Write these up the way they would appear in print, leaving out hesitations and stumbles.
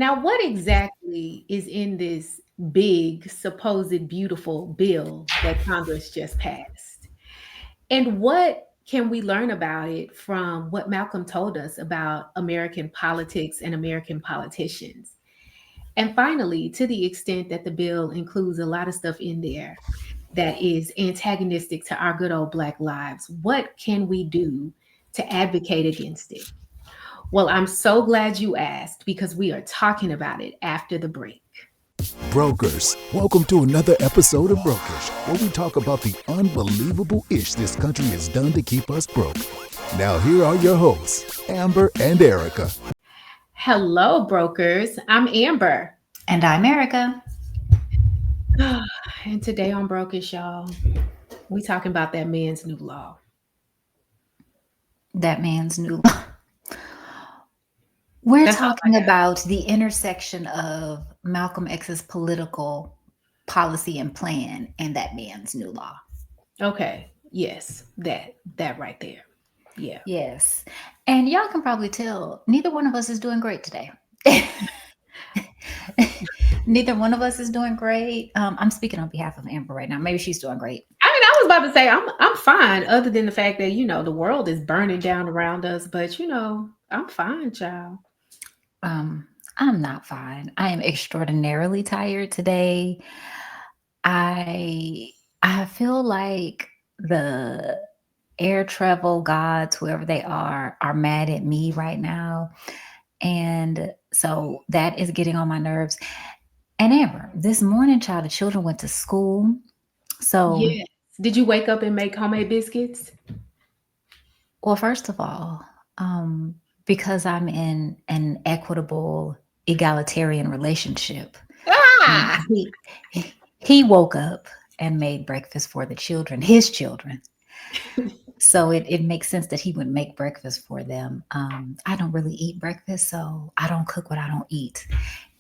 Now, what exactly is in this big, supposed beautiful bill that Congress just passed? And what can we learn about it from what Malcolm told us about American politics and American politicians? And finally, to the extent that the bill includes a lot of stuff in there that is antagonistic to our good old Black lives, what can we do to advocate against it? Well, I'm so glad you asked because we are talking about it after the break. Brokers, welcome to another episode of Brokers, where we talk about the unbelievable ish this country has done to keep us broke. Now, here are your hosts, Amber and Erika. Hello, brokers. I'm Amber. And I'm Erika. And today on Brokers, y'all, we talking about that man's new law. That man's new law. We're That's all talking about the intersection of Malcolm X's political policy and plan and that man's new law. okay. Yes, that right there. Yeah. Yes. And y'all can probably tell neither one of us is doing great today. Neither one of us is doing great. I'm speaking on behalf of Amber right now. Maybe she's doing great. I was about to say I'm fine, other than the fact that the world is burning down around us. But I'm fine, child. I'm not fine. I am extraordinarily tired today. I feel like the air travel gods, whoever they are mad at me right now. And so that is getting on my nerves. And Amber, this morning, child, the children went to school. So, Yes. Did you wake up and make homemade biscuits? well, first of all, because I'm in an equitable, egalitarian relationship, Ah! he woke up and made breakfast for the children, his children. So it makes sense that he would make breakfast for them. I don't really eat breakfast, so I don't cook what I don't eat.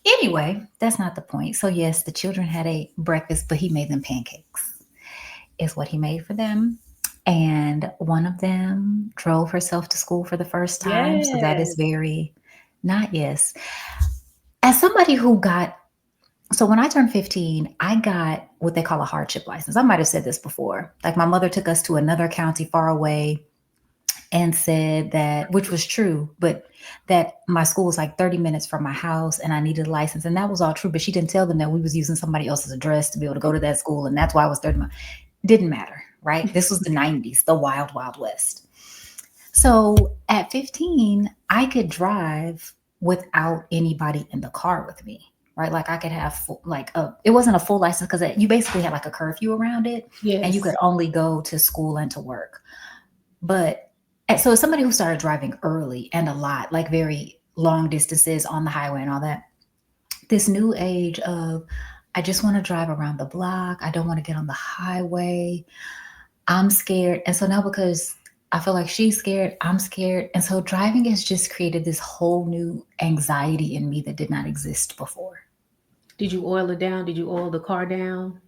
Anyway, that's not the point. So yes, the children had a breakfast, but he made them pancakes, is what he made for them. And one of them drove herself to school for the first time. So that is Yes. very, not yes. As somebody who got, so when I turned 15, I got what they call a hardship license. I might have said this before. Like my mother took us to another county far away and said that, which was true, but that my school was like 30 minutes from my house and I needed a license. And that was all true, but she didn't tell them that we was using somebody else's address to be able to go to that school. And that's why I was 30 miles. Didn't matter, right? This was the 90s, the wild, wild west. So at 15, I could drive without anybody in the car with me. Right, like I could have it wasn't a full license because you basically had like a curfew around it, and you Yes. could only go to school and to work. But so as somebody who started driving early and a lot, like very long distances on the highway and all that, this new age of I just want to drive around the block. I don't want to get on the highway. I'm scared. And so now because I feel like she's scared, I'm scared. And so driving has just created this whole new anxiety in me that did not exist before. Did you oil it down? Did you oil the car down?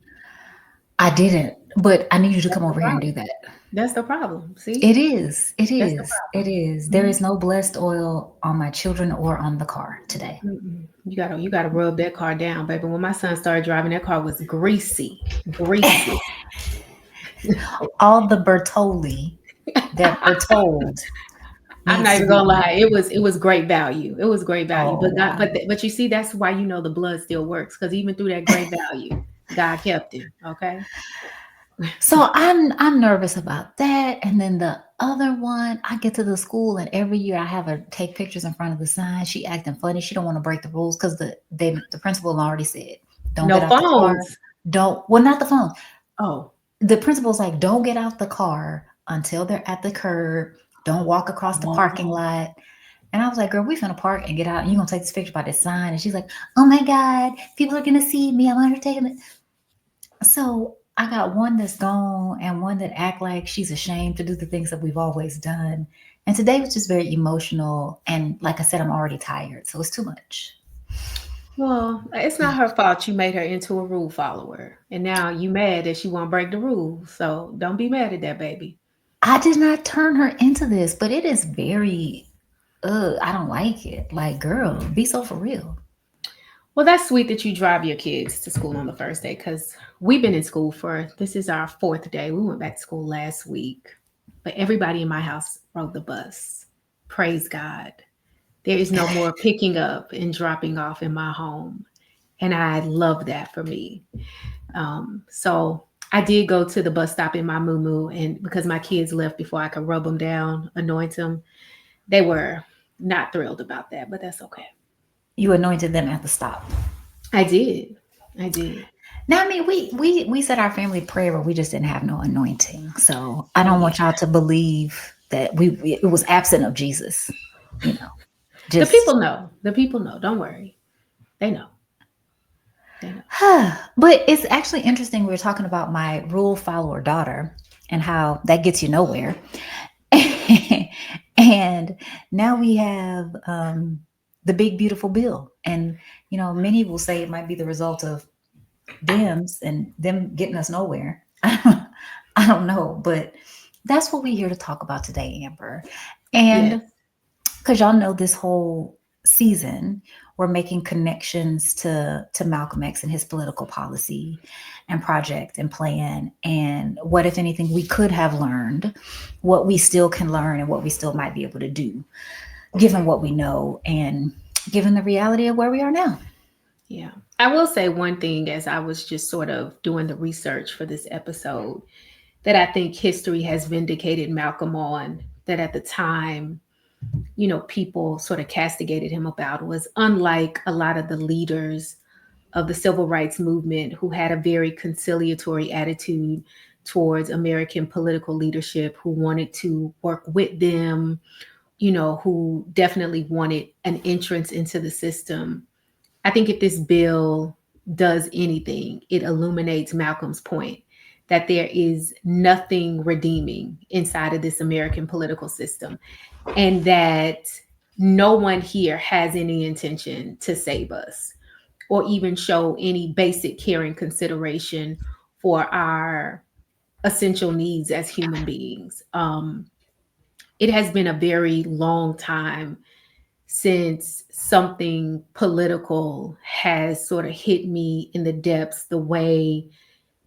I didn't, but I need you to That's come the over here and problem. do that. That's the problem. See? It is. It That's the is. It problem. is. There Mhm. is no blessed oil on my children or on the car today. Mm-mm. You gotta rub that car down, baby. When my son started driving, that car was greasy. Greasy. All the Bertolli that are told I'm needs not to even be gonna on. lie. It was great value. It was great value. Oh But God, wow. but you see, that's why the blood still works. Because even through that great value, God kept him. Okay. So I'm nervous about that. And then the other one, I get to the school and every year I have her take pictures in front of the sign. She acting funny. She don't want to break the rules because the principal already said, don't get No out the car. phones. Don't well, not the phone. Oh, The principal's like, don't get out the car until they're at the curb. Don't walk across the parking oh. lot. And I was like, girl, we finna park and get out. And you're gonna take this picture by this sign. And she's like, oh my God, people are gonna see me. I'm under taking it. So I got one that's gone and one that act like she's ashamed to do the things that we've always done. And today was just very emotional. And like I said, I'm already tired. So it's too much. Well, it's not her fault you made her into a rule follower. And now you mad that she won't break the rules. So don't be mad at that baby. I did not turn her into this, but it is very, I don't like it. Like, girl, be so for real. Well, that's sweet that you drive your kids to school on the first day because we've been in school for this is our fourth day. We went back to school last week, but everybody in my house rode the bus. Praise God. There is no more picking up and dropping off in my home. And I love that for me. So I did go to the bus stop in my moo and because my kids left before I could rub them down, anoint them, they were not thrilled about that, but that's okay. You anointed them at the stop. I did. I did. Now, I mean, we said our family prayer, but we just didn't have no anointing. So I Oh don't yeah. want y'all to believe that it was absent of Jesus. You know, The just people know. The people know. Don't worry. They know. They know. but it's actually interesting. We were talking about my rule follower daughter and how that gets you nowhere. And now we have the big beautiful bill, and many will say it might be the result of Dems and them getting us nowhere. I don't know, but that's what we're here to talk about today, Amber. Yes. And because y'all know this whole season, we're making connections to Malcolm X and his political policy and project and plan, and what, if anything, we could have learned, what we still can learn, and what we still might be able to do, given what we know and given the reality of where we are now. Yeah. I will say one thing as I was just sort of doing the research for this episode that I think history has vindicated Malcolm on that at the time, people sort of castigated him about was unlike a lot of the leaders of the civil rights movement who had a very conciliatory attitude towards American political leadership, who wanted to work with them, who definitely wanted an entrance into the system. I think if this bill does anything, it illuminates Malcolm's point that there is nothing redeeming inside of this American political system and that no one here has any intention to save us or even show any basic care and consideration for our essential needs as human beings. It has been a very long time since something political has sort of hit me in the depths the way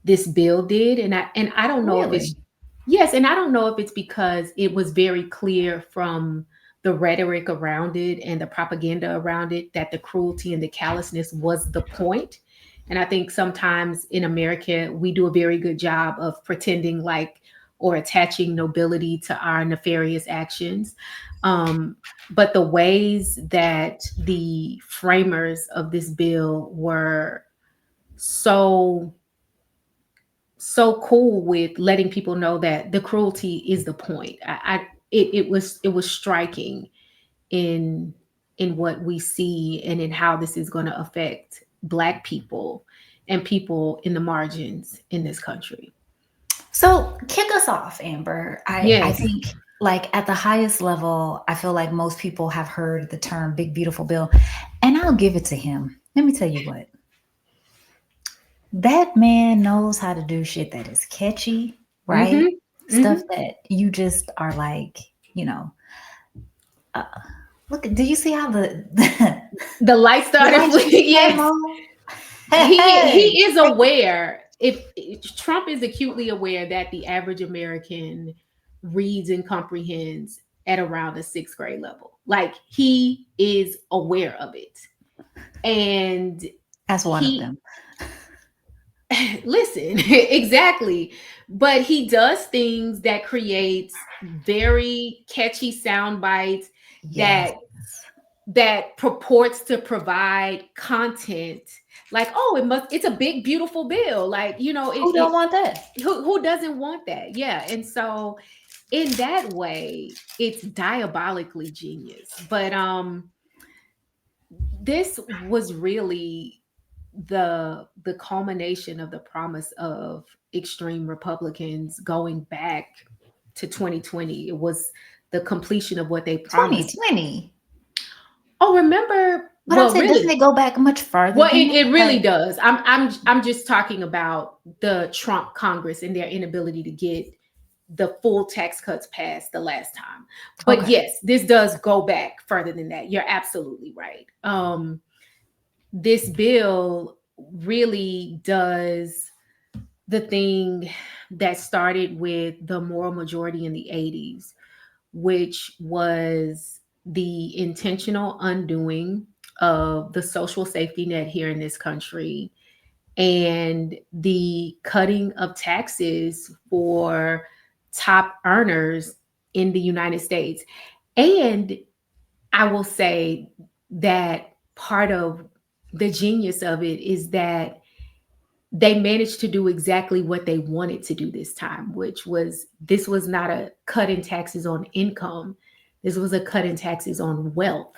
this bill did. And I don't know if it's Really? yes, and I don't know if it's because it was very clear from the rhetoric around it and the propaganda around it that the cruelty and the callousness was the point. And I think sometimes in America we do a very good job of pretending like or attaching nobility to our nefarious actions. Um, but the ways that the framers of this bill were so cool with letting people know that the cruelty is the point. It was striking in what we see and in how this is going to affect Black people and people in the margins in this country. So kick us off, Amber. I Yes. think, like, at the highest level, I feel like most people have heard the term big beautiful bill, and I'll give it to him. Let me tell you what. That man knows how to do shit that is catchy, right? Mm-hmm. Stuff Mm-hmm. that you just are like, you know, uh, look, do you see how The light the started light just came yes. on? He Hey, is aware if Trump is acutely aware that the average American reads and comprehends at around the sixth grade level. Like he is aware of it. And that's one of he them. listen, exactly. But he does things that creates very catchy sound bites Yes. that purports to provide content like it's a big beautiful bill like Who don't want that? who doesn't want that, yeah. And so in that way it's diabolically genius, but this was really the culmination of the promise of extreme Republicans going back to 2020. It was the completion of what they promised. 2020. Oh, remember, But I'm well, saying, doesn't really, it go back much further well, than it that? really Like, does. I'm just talking about the Trump Congress and their inability to get the full tax cuts passed the last time. But okay. yes, this does go back further than that. You're absolutely right. this bill really does the thing that started with the moral majority in the 80s, which was the intentional undoing of the social safety net here in this country and the cutting of taxes for top earners in the United States. And I will say that part of the genius of it is that they managed to do exactly what they wanted to do this time, which was this was not a cut in taxes on income. This was a cut in taxes on wealth.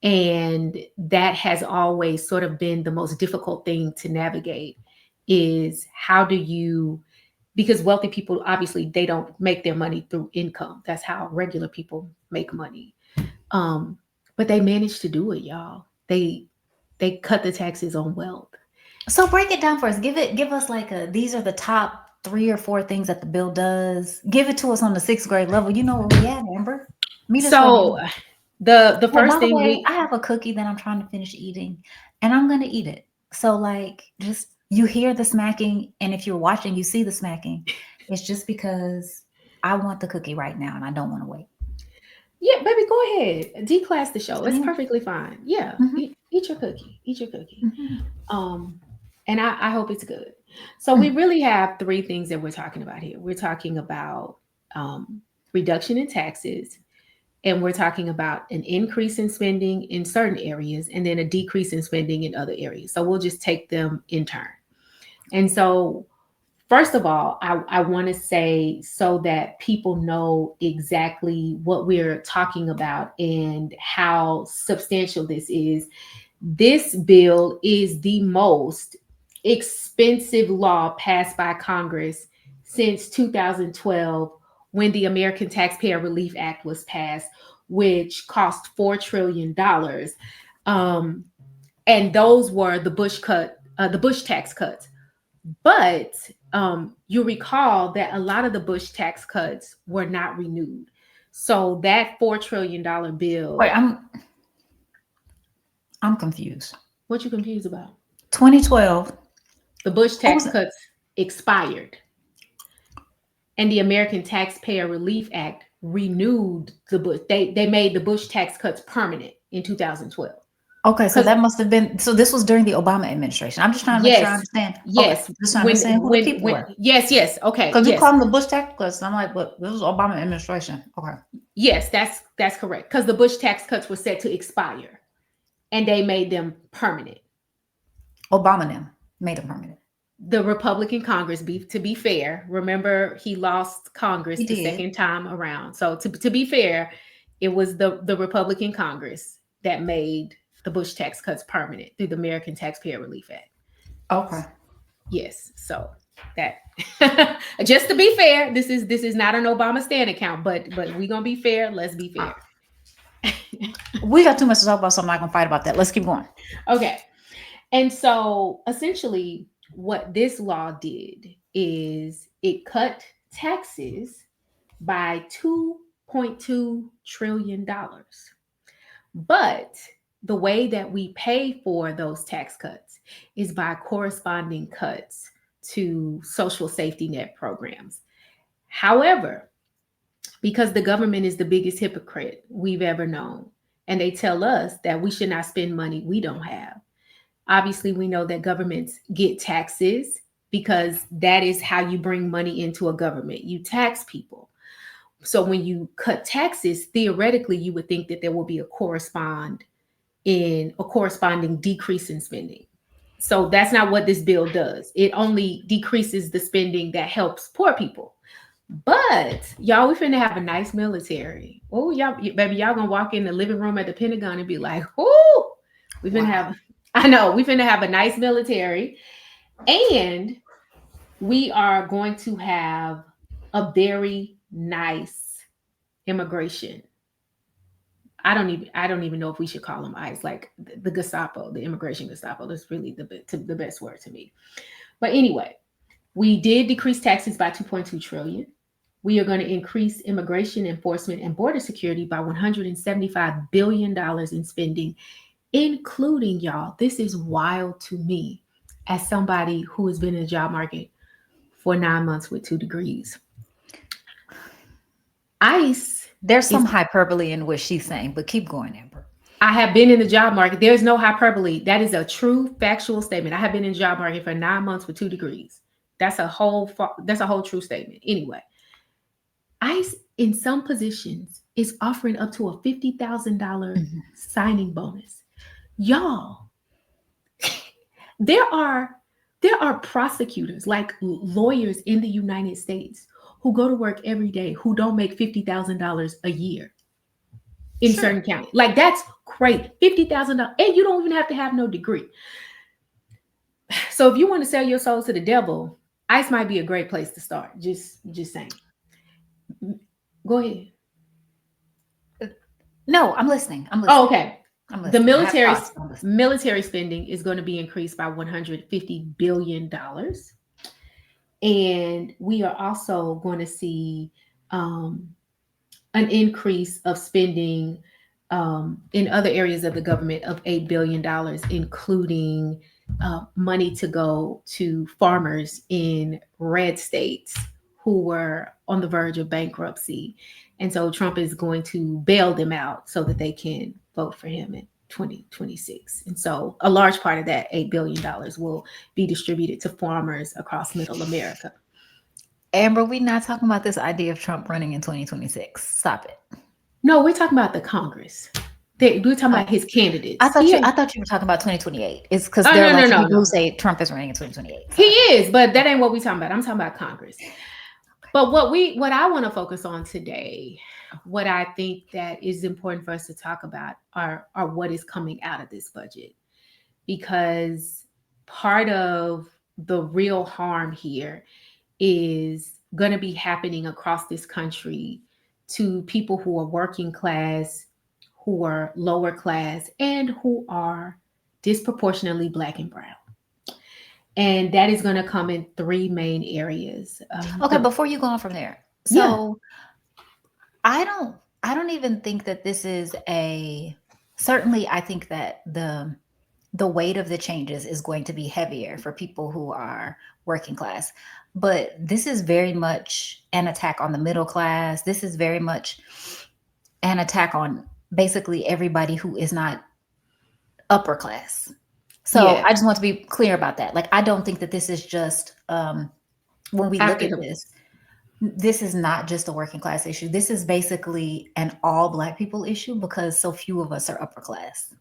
And that has always sort of been the most difficult thing to navigate is how do you, because wealthy people obviously they don't make their money through income. That's how regular people make money. Um, but they managed to do it, y'all. They cut the taxes on wealth. So break it down for us. Give us like these are the top 3 or 4 things that the bill does. Give it to us on the 6th grade level. You know where we at, Amber. Meet us where we So at. the Oh, first by the thing way, we I have a cookie that I'm trying to finish eating, and I'm gonna eat it. So like, just you hear the smacking, and if you're watching, you see the smacking. It's just because I want the cookie right now, and I don't want to wait. yeah, baby, go ahead. Declass the show. It's Yeah. perfectly fine. Yeah. Hmm. Eat your cookie. Eat your cookie. Hmm. Um, and I hope it's good. So we Mm. really have three things that we're talking about here. We're talking about um, reduction in taxes, and we're talking about an increase in spending in certain areas, and then a decrease in spending in other areas. So we'll just take them in turn. And so, first of all, I want to say so that people know exactly what we're talking about and how substantial this is. This bill is the most expensive law passed by Congress since 2012 when the American Taxpayer Relief Act was passed, which cost $4 trillion. Um, and those were the Bush tax cuts. But you recall that a lot of the Bush tax cuts were not renewed. So that $4 trillion Wait, bill, I'm confused. what you confused about? 2012. The Bush What tax was it? cuts expired, and the American Taxpayer Relief Act renewed the Bush. They made the Bush tax cuts permanent in 2012. Okay, so Because that must have been. So this was during the Obama administration. I'm just trying to make sure I yes, understand. Okay, yes, just trying to understand who the people when were. yes, okay, Because you yes, call them the Bush tax cuts, and I'm like, but this was Obama administration. Okay, yes, that's correct. Because the Bush tax cuts were set to expire, and they made them permanent. Obama them made them permanent. The Republican Congress, to be fair, remember he lost Congress He the did. second time around. So to be fair, it was the Republican Congress that made the Bush tax cuts permanent through the American Taxpayer Relief Act. Okay. Yes, so that just to be fair, this is not an Obama stand account, but we're gonna be fair. Let's be Uh, fair. we got too much to talk about, so I'm not gonna fight about that. Let's keep going. Okay. And so essentially, what this law did is it cut taxes by $2.2 trillion. But the way that we pay for those tax cuts is by corresponding cuts to social safety net programs. However, because the government is the biggest hypocrite we've ever known, and they tell us that we should not spend money we don't have. Obviously, we know that governments get taxes because that is how you bring money into a government. You tax people. So when you cut taxes, theoretically, you would think that there will be a corresponding decrease in spending. So that's not what this bill does. It only decreases the spending that helps poor people. But y'all, we finna have a nice military. Oh, y'all, baby, y'all gonna walk in the living room at the Pentagon and be like, "Oh, we finna Wow. have." I know we finna have a nice military, and we are going to have a very nice immigration. I don't even know if we should call them ICE, like the Gestapo, the immigration Gestapo. That's really the best word to me. But anyway, we did decrease taxes by 2.2 trillion. We are going to increase immigration enforcement and border security by $175 billion in spending. including y'all. This is wild to me as somebody who has been in the job market for 9 months with 2 degrees. ICE There's is, some hyperbole in what she's saying, but keep going, Amber. I have been in the job market. There's no hyperbole. That is a true factual statement. I have been in the job market for 9 months with 2 degrees. That's a whole true statement. Anyway, ICE in some positions is offering up to a $50,000 Mhm. signing bonus. Y'all, there are there are prosecutors, like lawyers in the United States, who go to work every day who don't make $50,000 a year in Sure. certain counties. Like, that's great. $50,000, and you don't even have to have no degree. So if you want to sell your soul to the devil, ICE might be a great place to start. Just saying. Go ahead. No, I'm listening. I'm Oh, listening. okay. I'm The listening. I have thoughts. I'm listening. military spending is going to be increased by $150 billion, and we are also going to see um, an increase of spending in other areas of the government of $8 billion, including money to go to farmers in red states who were on the verge of bankruptcy. And so Trump is going to bail them out so that they can vote for him in 2026. And so a large part of that $8 billion will be distributed to farmers across middle America. Amber, we're not talking about this idea of Trump running in 2026. Stop it. No, we're talking about the Congress. We're talking about his candidates. I thought you were talking about 2028. It's because Oh, there are no, a lot no, of no, people who no. say Trump is running in 2028. He Sorry. is, but that ain't what we're talking about. I'm talking about Congress. But what I want to focus on today, what I think that is important for us to talk about are what is coming out of this budget. Because part of the real harm here is going to be happening across this country to people who are working class, who are lower class, and who are disproportionately Black and brown. And that is going to come in three main areas. Okay, before you go on from there. Yeah, So I don't I don't even think that this is a certainly I think that the weight of the changes is going to be heavier for people who are working class. But this is very much an attack on the middle class. This is very much an attack on basically everybody who is not upper class. So yeah, I just want to be clear about that. Like, I don't think that this is just when we look after at the this is not just a working class issue. This is basically an all Black people issue because so few of us are upper class.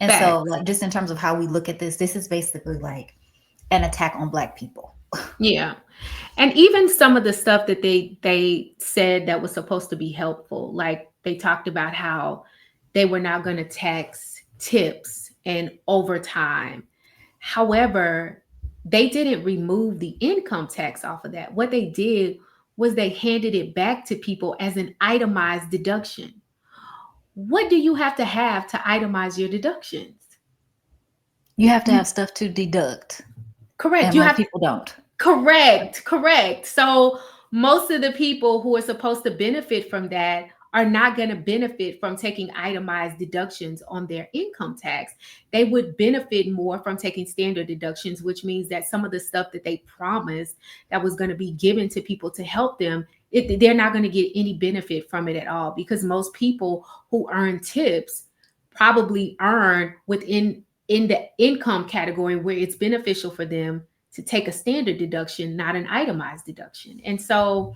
And so, facts. like, just in terms of how we look at this is basically like an attack on Black people. Yeah. And even some of the stuff that they said that was supposed to be helpful, like they talked about how they were not going to tax tips and overtime. However, they didn't remove the income tax off of that. What they did was they handed it back to people as an itemized deduction. What do you have to itemize your deductions? You have to You have stuff to deduct, correct. and You most have people don't. correct. So most of the people who are supposed to benefit from that are not going to benefit from taking itemized deductions on their income tax. They would benefit more from taking standard deductions, which means that some of the stuff that they promised that was going to be given to people to help them, they're not going to get any benefit from it at all, because most people who earn tips probably earn within in the income category where it's beneficial for them to take a standard deduction, not an itemized deduction. And so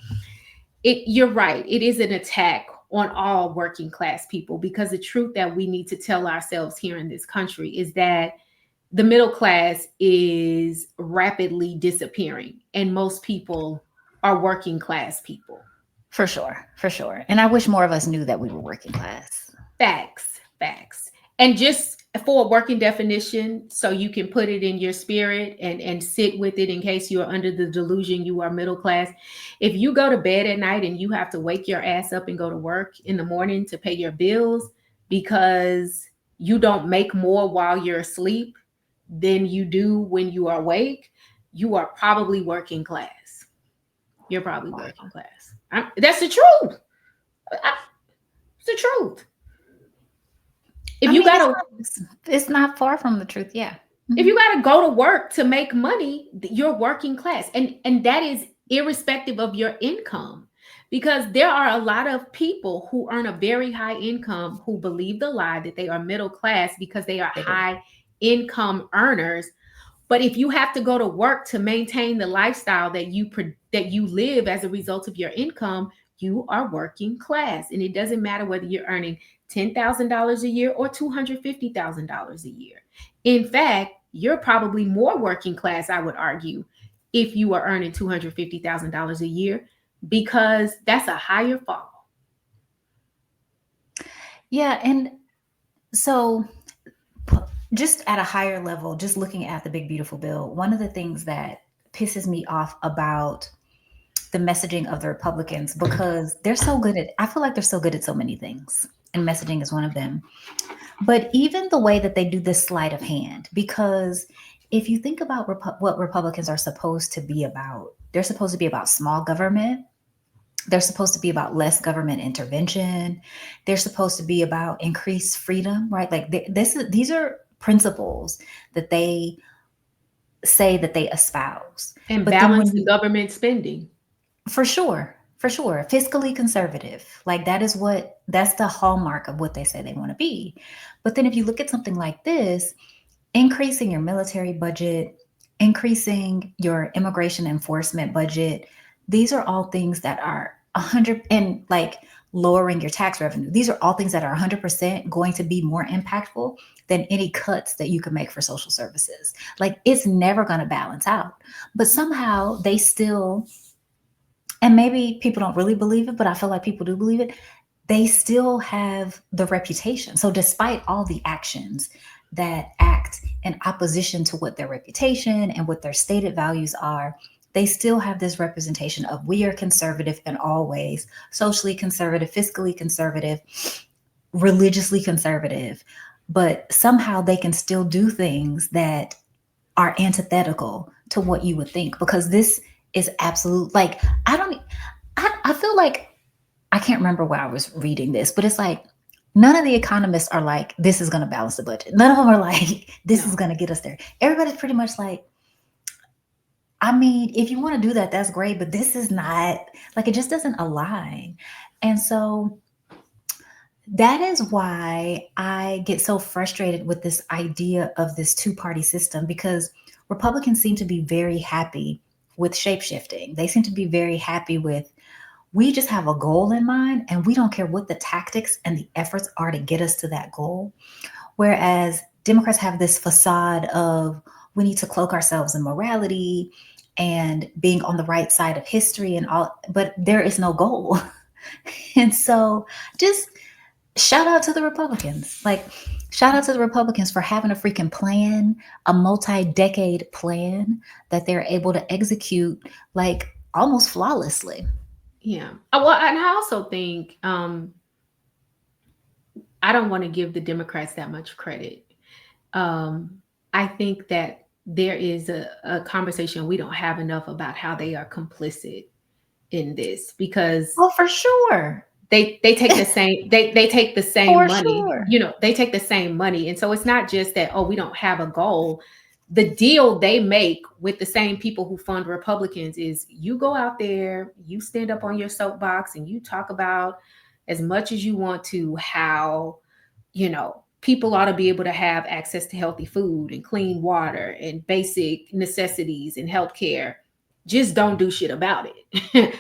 you're right, it is an attack on all working class people, because the truth that we need to tell ourselves here in this country is that the middle class is rapidly disappearing, and most people are working class people. For sure. For sure. And I wish more of us knew that we were working class. Facts. And just for a working definition, so you can put it in your spirit and sit with it in case you are under the delusion you are middle class. If you go to bed at night and you have to wake your ass up and go to work in the morning to pay your bills because you don't make more while you're asleep than you do when you are awake, you are probably working class. You're probably working class. That's the truth. It's the truth. If I you mean, gotta it's not far from the truth. Yeah. if Mhm. you gotta go to work to make money, you're working class. And that is irrespective of your income. Because there are a lot of people who earn a very high income who believe the lie that they are middle class because they are They do. high income earners. But if you have to go to work to maintain the lifestyle that you live as a result of your income, you are working class, and it doesn't matter whether you're earning $10,000 a year or $250,000 a year. In fact, you're probably more working class, I would argue, if you are earning $250,000 a year, because that's a higher fall. Yeah, and so just at a higher level, just looking at the big beautiful bill, one of the things that pisses me off about the messaging of the Republicans, because they're so good at, I feel like they're so good at so many things, and messaging is one of them. But even the way that they do this sleight of hand, because if you think about what Republicans are supposed to be about, they're supposed to be about small government. They're supposed to be about less government intervention. They're supposed to be about increased freedom, right? Like these are principles that they say that they espouse. And But then balance when the you, government spending. for sure, fiscally conservative, like that's the hallmark of what they say they want to be. But then if you look at something like this, increasing your military budget, increasing your immigration enforcement budget, these are all things that are 100, and like lowering your tax revenue. These are all things that are 100% going to be more impactful than any cuts that you can make for social services. Like it's never going to balance out. But somehow they still, and maybe people don't really believe it, but I feel like people do believe it, they still have the reputation. So despite all the actions that act in opposition to what their reputation and what their stated values are, they still have this representation of we are conservative in all ways, socially conservative, fiscally conservative, religiously conservative, but somehow they can still do things that are antithetical to what you would think, because this is absolute, like I feel like, I can't remember where I was reading this, but it's like none of the economists are like, this is going to balance the budget. None of them are like, this is No. going to get us there. Everybody's pretty much like, I mean, if you want to do that, that's great, but this is not, like, it just doesn't align. And so that is why I get so frustrated with this idea of this two-party system, because Republicans seem to be very happy with shapeshifting. They seem to be very happy with, we just have a goal in mind and we don't care what the tactics and the efforts are to get us to that goal. Whereas Democrats have this facade of, we need to cloak ourselves in morality and being on the right side of history and all, but there is no goal. And so just shout out to the Republicans. Like, shout out to the Republicans for having a freaking plan, a multi-decade plan that they're able to execute like almost flawlessly. Yeah. Well, and I also think I don't want to give the Democrats that much credit. I think that there is a conversation we don't have enough about how they are complicit in this, because Oh, for sure. they take the same they take the same For money. sure. You know, they take the same money, and so it's not just that, oh, we don't have a goal. The deal they make with the same people who fund Republicans is, you go out there, you stand up on your soapbox and you talk about as much as you want to how, people ought to be able to have access to healthy food and clean water and basic necessities and healthcare. Just don't do shit about it. I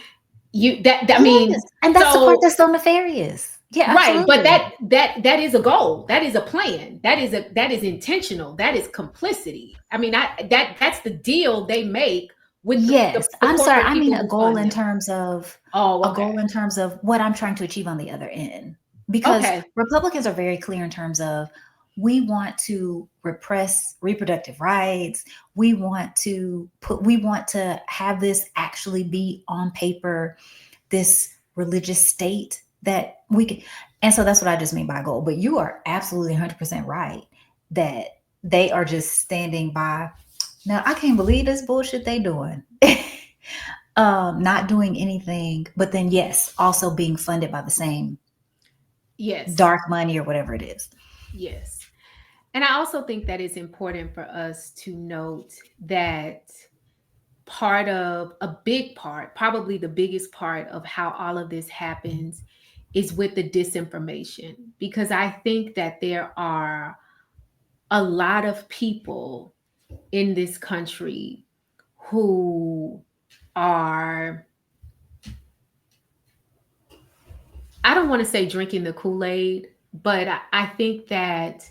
Yes. mean, And that's the part so that's so nefarious. Yeah, right, but absolutely. that is a goal. That is a plan. That is intentional. That is complicity. I mean, that's the deal they make with Yes. the I'm sorry. corporate I mean people a who goal fund in them. terms of Oh, a okay. goal in terms of what I'm trying to achieve on the other end. Because Okay. Republicans are very clear in terms of, we want to repress reproductive rights. We want to have this actually be on paper, this religious state that we can. And so that's what I just mean by goal. But you are absolutely 100% right that they are just standing by. Now, I can't believe this bullshit they doing. Not doing anything, but then yes, also being funded by the same Yes. dark money or whatever it is. Yes. And I also think that it's important for us to note that part of a big part, probably the biggest part of how all of this happens is with the disinformation. Because I think that there are a lot of people in this country who are, I don't want to say drinking the Kool-Aid, but I think that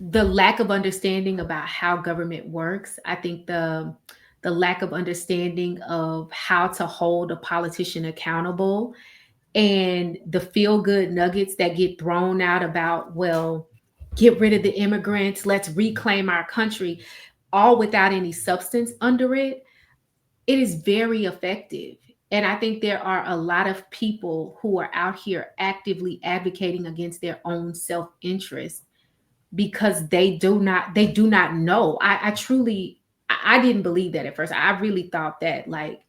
the lack of understanding about how government works, I think the lack of understanding of how to hold a politician accountable, and the feel good nuggets that get thrown out about, well, get rid of the immigrants, let's reclaim our country, all without any substance under it, it is very effective. And I think there are a lot of people who are out here actively advocating against their own self-interest because they do not know. I truly, I didn't believe that at first. I really thought that, like,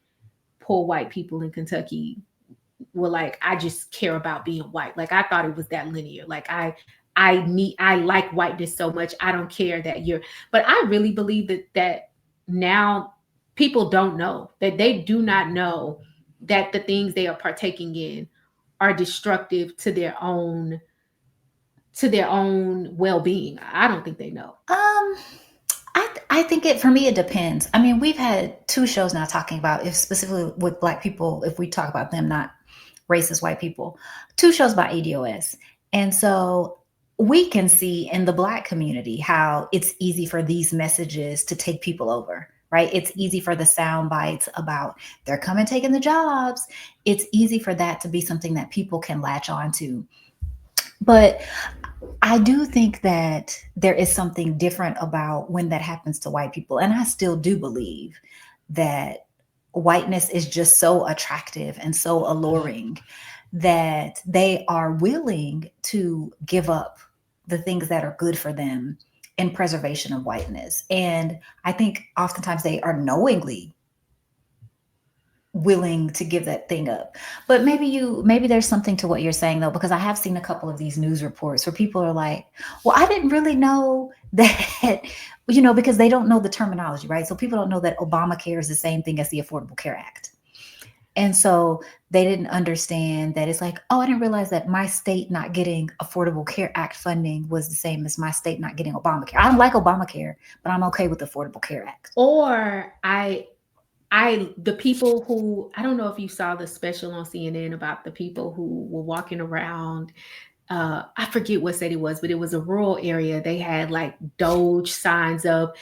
poor white people in Kentucky were like, I just care about being white. Like, I thought it was that linear. Like, I like whiteness so much. I don't care that you're, but I really believe that now people don't know, that they do not know that the things they are partaking in are destructive to their own well-being. I don't think they know. Um, I think it, for me, it depends. I mean, we've had two shows now talking about, if specifically with Black people, if we talk about them, not racist white people, two shows about ADOS. And so we can see in the Black community how it's easy for these messages to take people over, right? It's easy for the sound bites about they're coming taking the jobs. It's easy for that to be something that people can latch on to. But I do think that there is something different about when that happens to white people. And I still do believe that whiteness is just so attractive and so alluring that they are willing to give up the things that are good for them in preservation of whiteness. And I think oftentimes they are knowingly willing to give that thing up. But maybe there's something to what you're saying though, because I have seen a couple of these news reports where people are like, well, I didn't really know that, because they don't know the terminology, right? So people don't know that Obamacare is the same thing as the Affordable Care Act. And so they didn't understand that it's like, oh, I didn't realize that my state not getting Affordable Care Act funding was the same as my state not getting Obamacare. I don't like Obamacare, but I'm okay with the Affordable Care Act. Or the people who, I don't know if you saw the special on CNN about the people who were walking around, I forget what state it was, but it was a rural area. They had like Doge signs up,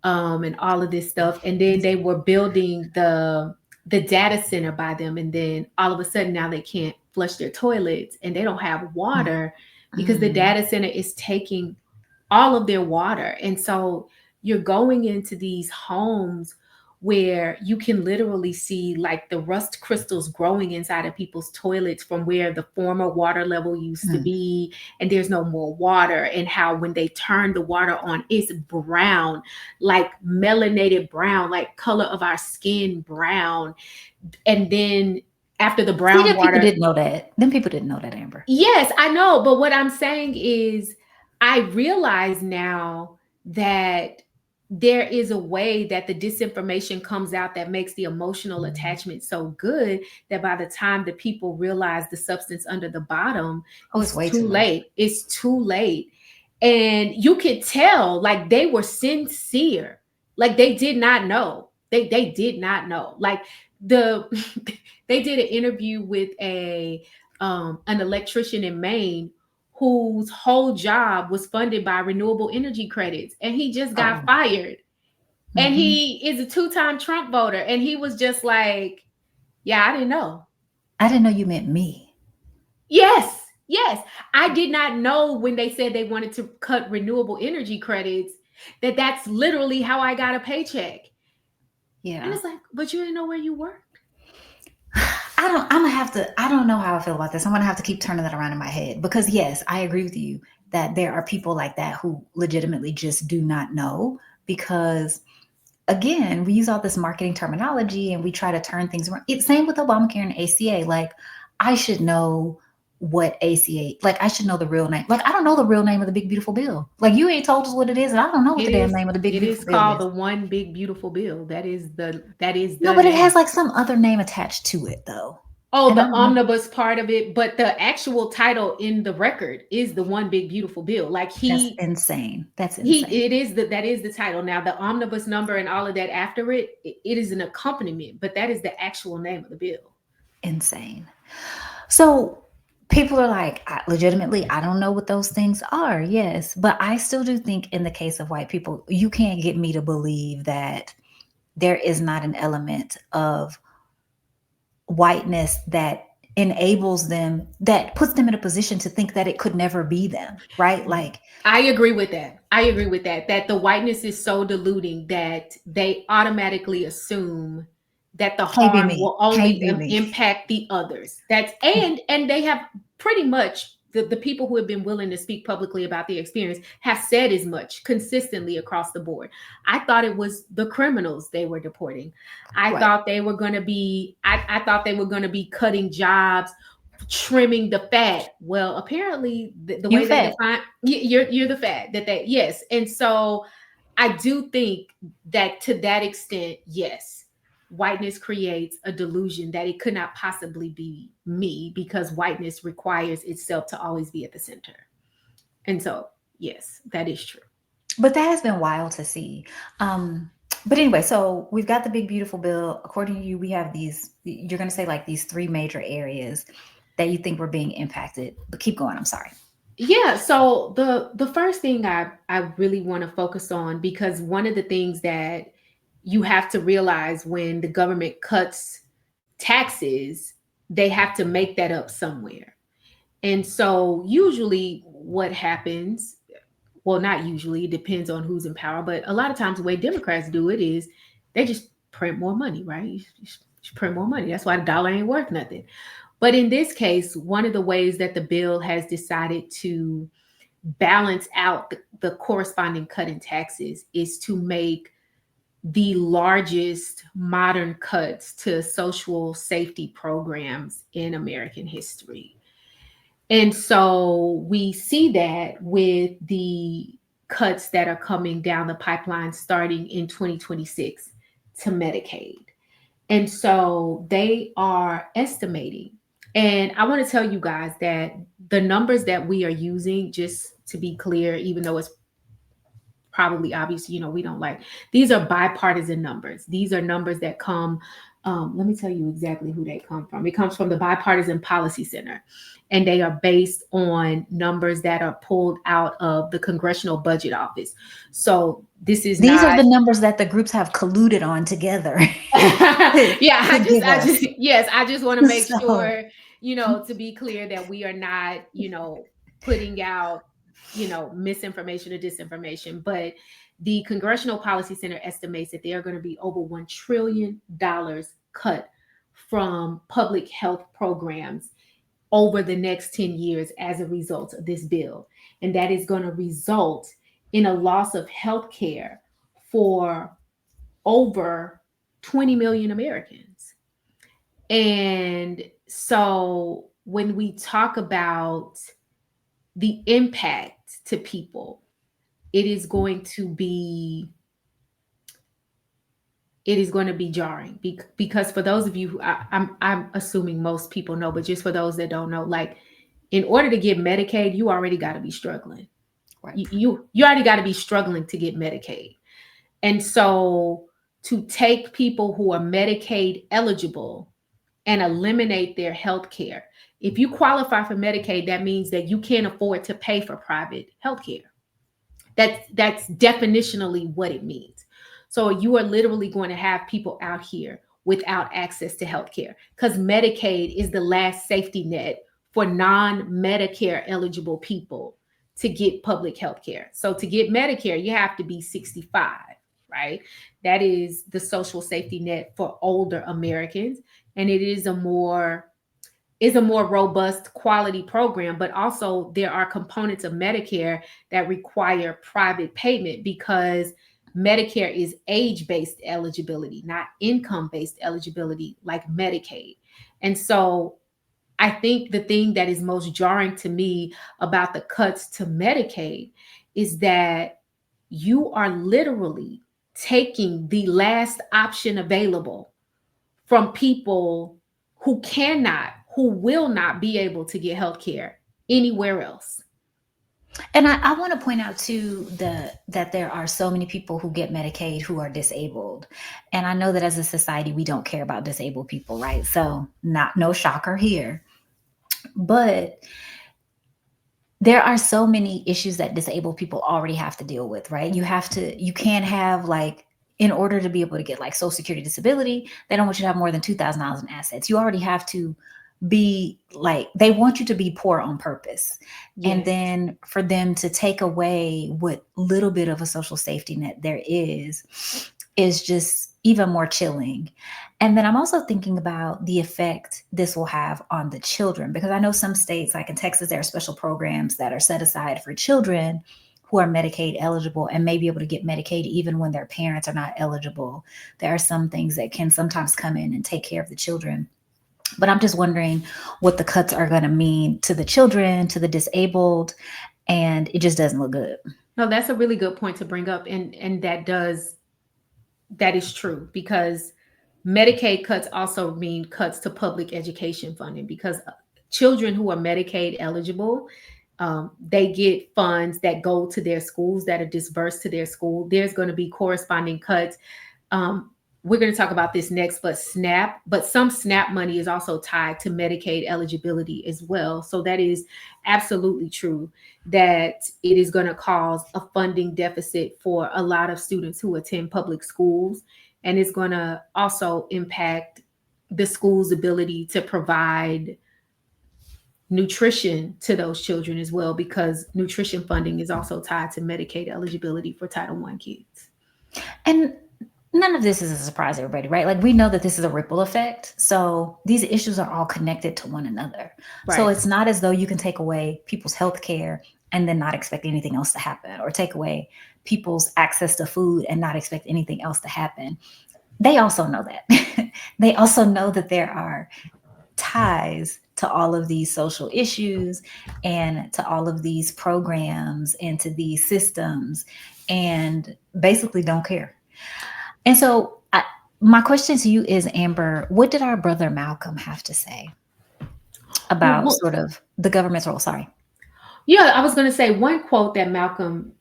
and all of this stuff, and then they were building the data center by them, and then all of a sudden now they can't flush their toilets and they don't have water because the Mm. data center is taking all of their water. And so you're going into these homes where you can literally see like the rust crystals growing inside of people's toilets from where the former water level used to Mm. be, and there's no more water, and how when they turn the water on, it's brown, like melanated brown, like color of our skin brown. And then after the See, brown then people water, didn't know that. Then people didn't know that, Amber. yes, I know, but what I'm saying is, I realize now that there is a way that the disinformation comes out that makes the emotional attachment so good that by the time the people realize the substance under the bottom, Oh, it's it's way too too late. late. It's too late. And you could tell, like, they were sincere. Like, they did not know. They did not know. Like, the they did an interview with an electrician in Maine whose whole job was funded by renewable energy credits, and he just got Oh. fired. And Mm-hmm. he is a two-time Trump voter, and he was just like, yeah, I didn't know. I didn't know you meant me. Yes, yes. I did not know when they said they wanted to cut renewable energy credits that that's literally how I got a paycheck. And Yeah. it's like, but you didn't know where you worked. I don't know how I feel about this. I'm gonna have to keep turning that around in my head because yes, I agree with you that there are people like that who legitimately just do not know because again, we use all this marketing terminology and we try to turn things around. It's same with Obamacare and ACA. Like I should know what ACA, like I should know the real name. Like I don't know the real name of the big beautiful bill. Like you ain't told us what it is, and I don't know what the It damn is name of the big it is beautiful bill called is. the One Big Beautiful Bill. That is No, the but it has name. like some other name attached to it though. Oh, And I the don't know. omnibus part of it, but the actual title in the record is the One Big Beautiful Bill. Like That's he insane. That's he insane. it is that is the title. Now the omnibus number and all of that after it is an accompaniment, but that is the actual name of the bill. Insane. So people are like, legitimately, I don't know what those things are. Yes. But I still do think, in the case of white people, you can't get me to believe that there is not an element of whiteness that enables them, that puts them in a position to think that it could never be them. Right. Like, I agree with that. I agree with that. That the whiteness is so diluting that they automatically assume that the can't be harm me. will Can't only be me. impact the others. That's and they have pretty much the people who have been willing to speak publicly about the experience have said as much consistently across the board. I thought it was the criminals they were deporting. I Right. thought they were going to be. I thought they were going to be cutting jobs, trimming the fat. Well, apparently the You way they fat. define you're the fat that they yes. And so I do think that to that extent, yes, whiteness creates a delusion that it could not possibly be me because whiteness requires itself to always be at the center. And so, yes, that is true. But that has been wild to see. Um, but anyway, so we've got the big beautiful bill. According to you, we have these. You're going to say like these three major areas that you think were being impacted. But keep going. I'm sorry. Yeah, so the first thing I really want to focus on, because one of the things that you have to realize when the government cuts taxes, they have to make that up somewhere. And so usually what happens, well, not usually, it depends on who's in power, but a lot of times the way Democrats do it is they just print more money, right? You print more money. That's why the dollar ain't worth nothing. But in this case, one of the ways that the bill has decided to balance out the corresponding cut in taxes is to make the largest modern cuts to social safety programs in American history. And so we see that with the cuts that are coming down the pipeline starting in 2026 to Medicaid. And so they are estimating. And I want to tell you guys that the numbers that we are using, just to be clear, even though it's probably obvious, we don't like, these are bipartisan numbers. These are numbers that come, let me tell you exactly who they come from. It comes from the Bipartisan Policy Center, and they are based on numbers that are pulled out of the Congressional Budget Office. So this is These are not the numbers that the groups have colluded on together yeah, to give I us. just yes, I just want to make So sure, to be clear that we are not, putting out, misinformation or disinformation. But the Congressional Policy Center estimates that there are going to be over $1 trillion cut from public health programs over the next 10 years as a result of this bill. And that is going to result in a loss of health care for over 20 million Americans. And so when we talk about the impact to people, it is going to be jarring because for those of you who I'm assuming most people know, but just for those that don't know, like in order to get Medicaid, you already got to be struggling. right. You already got to be struggling to get Medicaid. And so to take people who are Medicaid eligible and eliminate their health care. If you qualify for Medicaid, that means that you can't afford to pay for private health care. That's definitionally what it means. So you are literally going to have people out here without access to health care because Medicaid is the last safety net for non-Medicare eligible people to get public health care. So to get Medicare, you have to be 65, right? That is the social safety net for older Americans. And it is a more robust quality program, but also there are components of Medicare that require private payment because Medicare is age-based eligibility, not income-based eligibility like Medicaid. And so I think the thing that is most jarring to me about the cuts to Medicaid is that you are literally taking the last option available from people who will not be able to get health care anywhere else. And I want to point out too that there are so many people who get Medicaid who are disabled. And I know that as a society we don't care about disabled people, right? So not no shocker here. But there are so many issues that disabled people already have to deal with, right? You can't have like, in order to be able to get like Social Security disability, they don't want you to have more than $2,000 in assets. You already have to be like, they want you to be poor on purpose. And Yes. then for them to take away what little bit of a social safety net there is just even more chilling. And then I'm also thinking about the effect this will have on the children, because I know some states, like in Texas, there are special programs that are set aside for children who are Medicaid eligible and may be able to get Medicaid even when their parents are not eligible. There are some things that can sometimes come in and take care of the children. But I'm just wondering what the cuts are going to mean to the children, to the disabled, and it just doesn't look good. No, that's a really good point to bring up, and that is true, because Medicaid cuts also mean cuts to public education funding, because children who are Medicaid eligible, they get funds that go to their schools, that are dispersed to their school. There's going to be corresponding cuts. Um, we're going to talk about this next, but some SNAP money is also tied to Medicaid eligibility as well. So that is absolutely true, that it is going to cause a funding deficit for a lot of students who attend public schools. And it's going to also impact the school's ability to provide nutrition to those children as well, because nutrition funding is also tied to Medicaid eligibility for Title I kids. And none of this is a surprise, everybody, right? Like we know that this is a ripple effect. So these issues are all connected to one another. So Right. it's not as though you can take away people's health care and then not expect anything else to happen, or take away people's access to food and not expect anything else to happen. They also know that. They also know that there are ties to all of these social issues and to all of these programs and to these systems, and basically don't care. And so, my question to you is, Amber, what did our brother Malcolm have to say about Well, sort of the government's role? Sorry. yeah, I was going to say one quote that Malcolm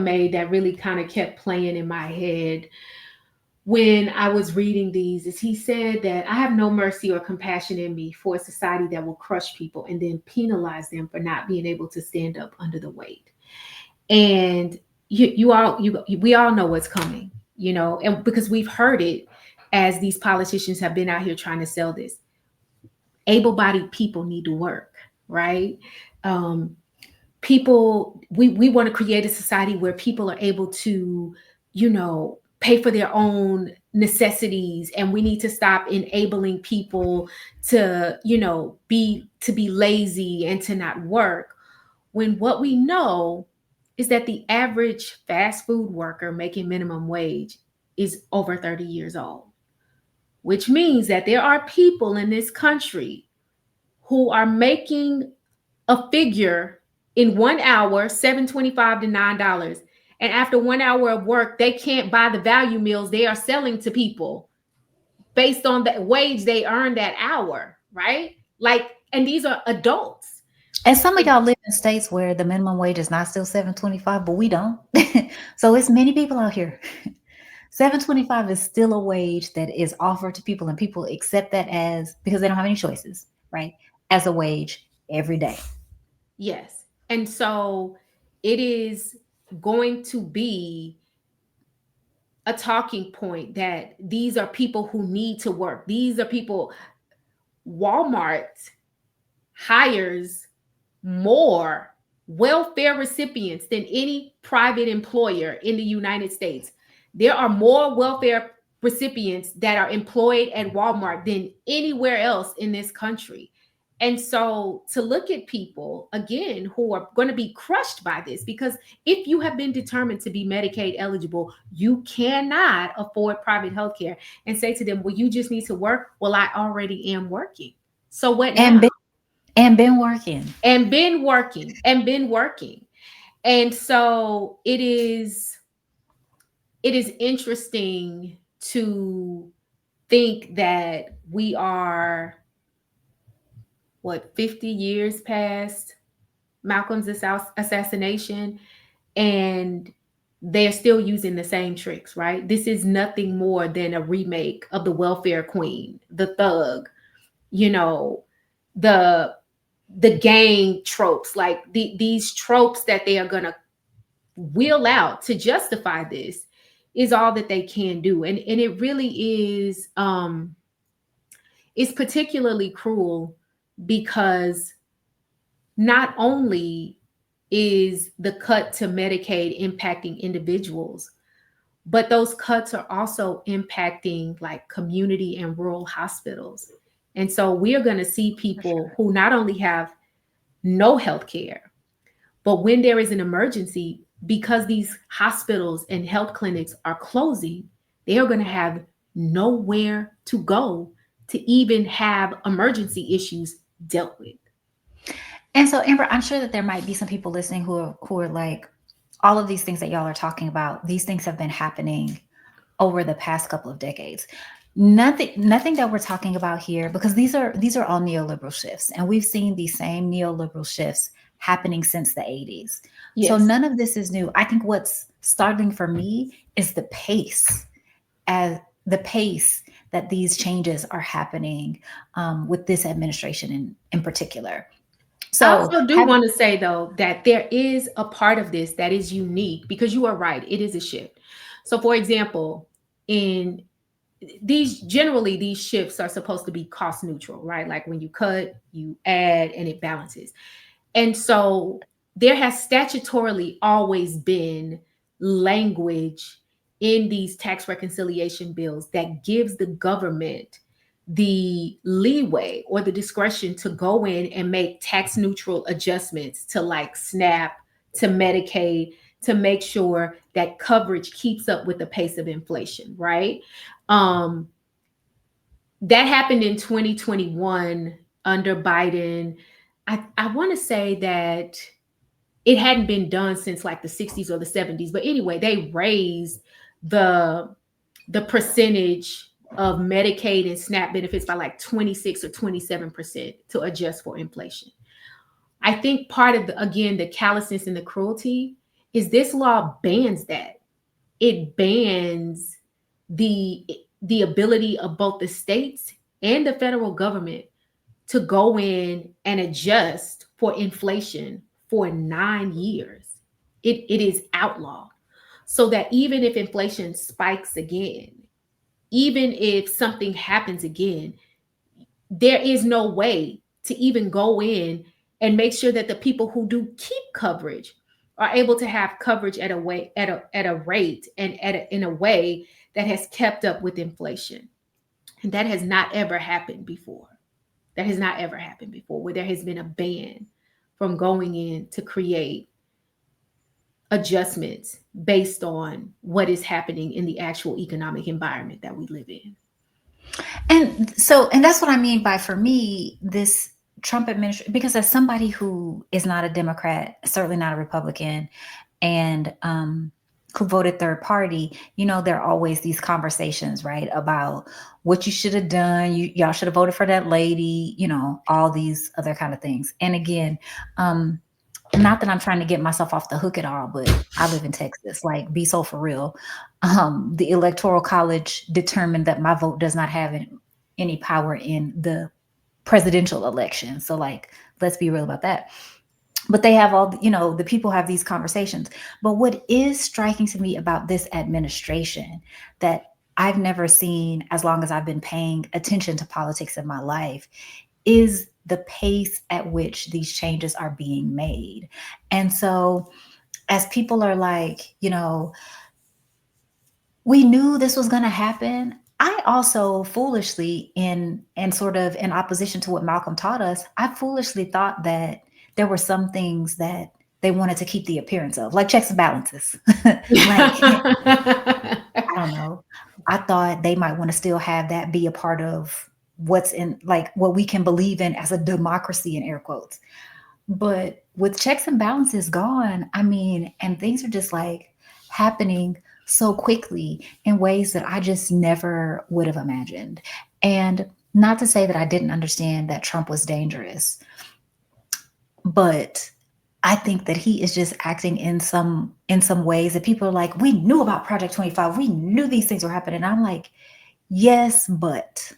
made that really kind of kept playing in my head when I was reading these is, he said that I have no mercy or compassion in me for a society that will crush people and then penalize them for not being able to stand up under the weight. And we all know what's coming, and because we've heard it as these politicians have been out here trying to sell this. Able-bodied people need to work, right? Um, People, we want to create a society where people are able to, pay for their own necessities, and we need to stop enabling people to, be lazy and to not work. When what we know is that the average fast food worker making minimum wage is over 30 years old, which means that there are people in this country who are making a figure in 1 hour, 7.25 to $9. And after 1 hour of work, they can't buy the value meals they are selling to people based on the wage they earned that hour, right? Like, and these are adults. And some of y'all live in states where the minimum wage is not still 7.25, but we don't. So it's many people out here. 7.25 is still a wage that is offered to people, and people accept that as, because they don't have any choices, right? As a wage every day. Yes. And so it is going to be a talking point that these are people who need to work. These are people. Walmart hires more welfare recipients than any private employer in the United States. There are more welfare recipients that are employed at Walmart than anywhere else in this country. And so to look at people again who are going to be crushed by this, because if you have been determined to be Medicaid eligible, you cannot afford private health care, and say to them, well, you just need to work. Well, I already am working. So what And now? been working. And been working. And so it is interesting to think that we are, what, 50 years past Malcolm's assassination, and they're still using the same tricks, right? This is nothing more than a remake of the welfare queen, the thug, you know, the the gang tropes, like these tropes that they are going to wheel out to justify this is all that they can do. And it really is particularly cruel because not only is the cut to Medicaid impacting individuals, but those cuts are also impacting like community and rural hospitals. And so we are going to see For sure. people who not only have no health care, but when there is an emergency, because these hospitals and health clinics are closing, they are going to have nowhere to go to even have emergency issues dealt with. And so, Amber, I'm sure that there might be some people listening who are like, all of these things that y'all are talking about, these things have been happening over the past couple of decades. Nothing that we're talking about here, because these are all neoliberal shifts, and we've seen these same neoliberal shifts happening since the 80s. So Yes. none of this is new. I think what's startling for me is as the pace that these changes are happening, with this administration in particular. I So also do have want to say, though, that there is a part of this that is unique because you are right, it is a shift. So, for example, in these shifts are supposed to be cost neutral, right? Like when you cut, you add, and it balances. And so there has statutorily always been language in these tax reconciliation bills that gives the government the leeway or the discretion to go in and make tax neutral adjustments to like SNAP, to Medicaid, to make sure that coverage keeps up with the pace of inflation, right? Um, that happened in 2021 under Biden. I want to say that it hadn't been done since like the 60s or the 70s. But anyway, they raised the the percentage of Medicaid and SNAP benefits by like 26 or 27% to adjust for inflation. I think part of again the callousness and the cruelty is this law bans that. It bans the the ability of both the states and the federal government to go in and adjust for inflation for 9 years. It is outlawed. So that even if inflation spikes again, even if something happens again, there is no way to even go in and make sure that the people who do keep coverage are able to have coverage at a rate and in a way that has kept up with inflation. And that has not ever happened before. That has not ever happened before, where there has been a ban from going in to create adjustments based on what is happening in the actual economic environment that we live in. and that's what I mean by, for me, this Trump administration, because as somebody who is not a Democrat, certainly not a Republican, and who voted third party, there are always these conversations, right, about what you should have done. Y'all should have voted for that lady, all these other kind of things. And again, not that I'm trying to get myself off the hook at all, but I live in Texas. Like, be so for real. The Electoral College determined that my vote does not have any power in the presidential election. So, like, let's be real about that. But they have the people have these conversations. But what is striking to me about this administration that I've never seen as long as I've been paying attention to politics in my life is the pace at which these changes are being made. And so, as people are like, we knew this was going to happen. I also foolishly, in and sort of in opposition to what Malcolm taught us, I foolishly thought that there were some things that they wanted to keep the appearance of, like checks and balances. Like, I don't know. I thought they might want to still have that be a part of what's in, like, what we can believe in as a democracy in air quotes. But with checks and balances gone, I mean, and things are just like happening so quickly in ways that I just never would have imagined. And not to say that I didn't understand that Trump was dangerous, but I think that he is just acting in some ways that people are like, we knew about Project 25. We knew these things were happening. I'm like, yes, but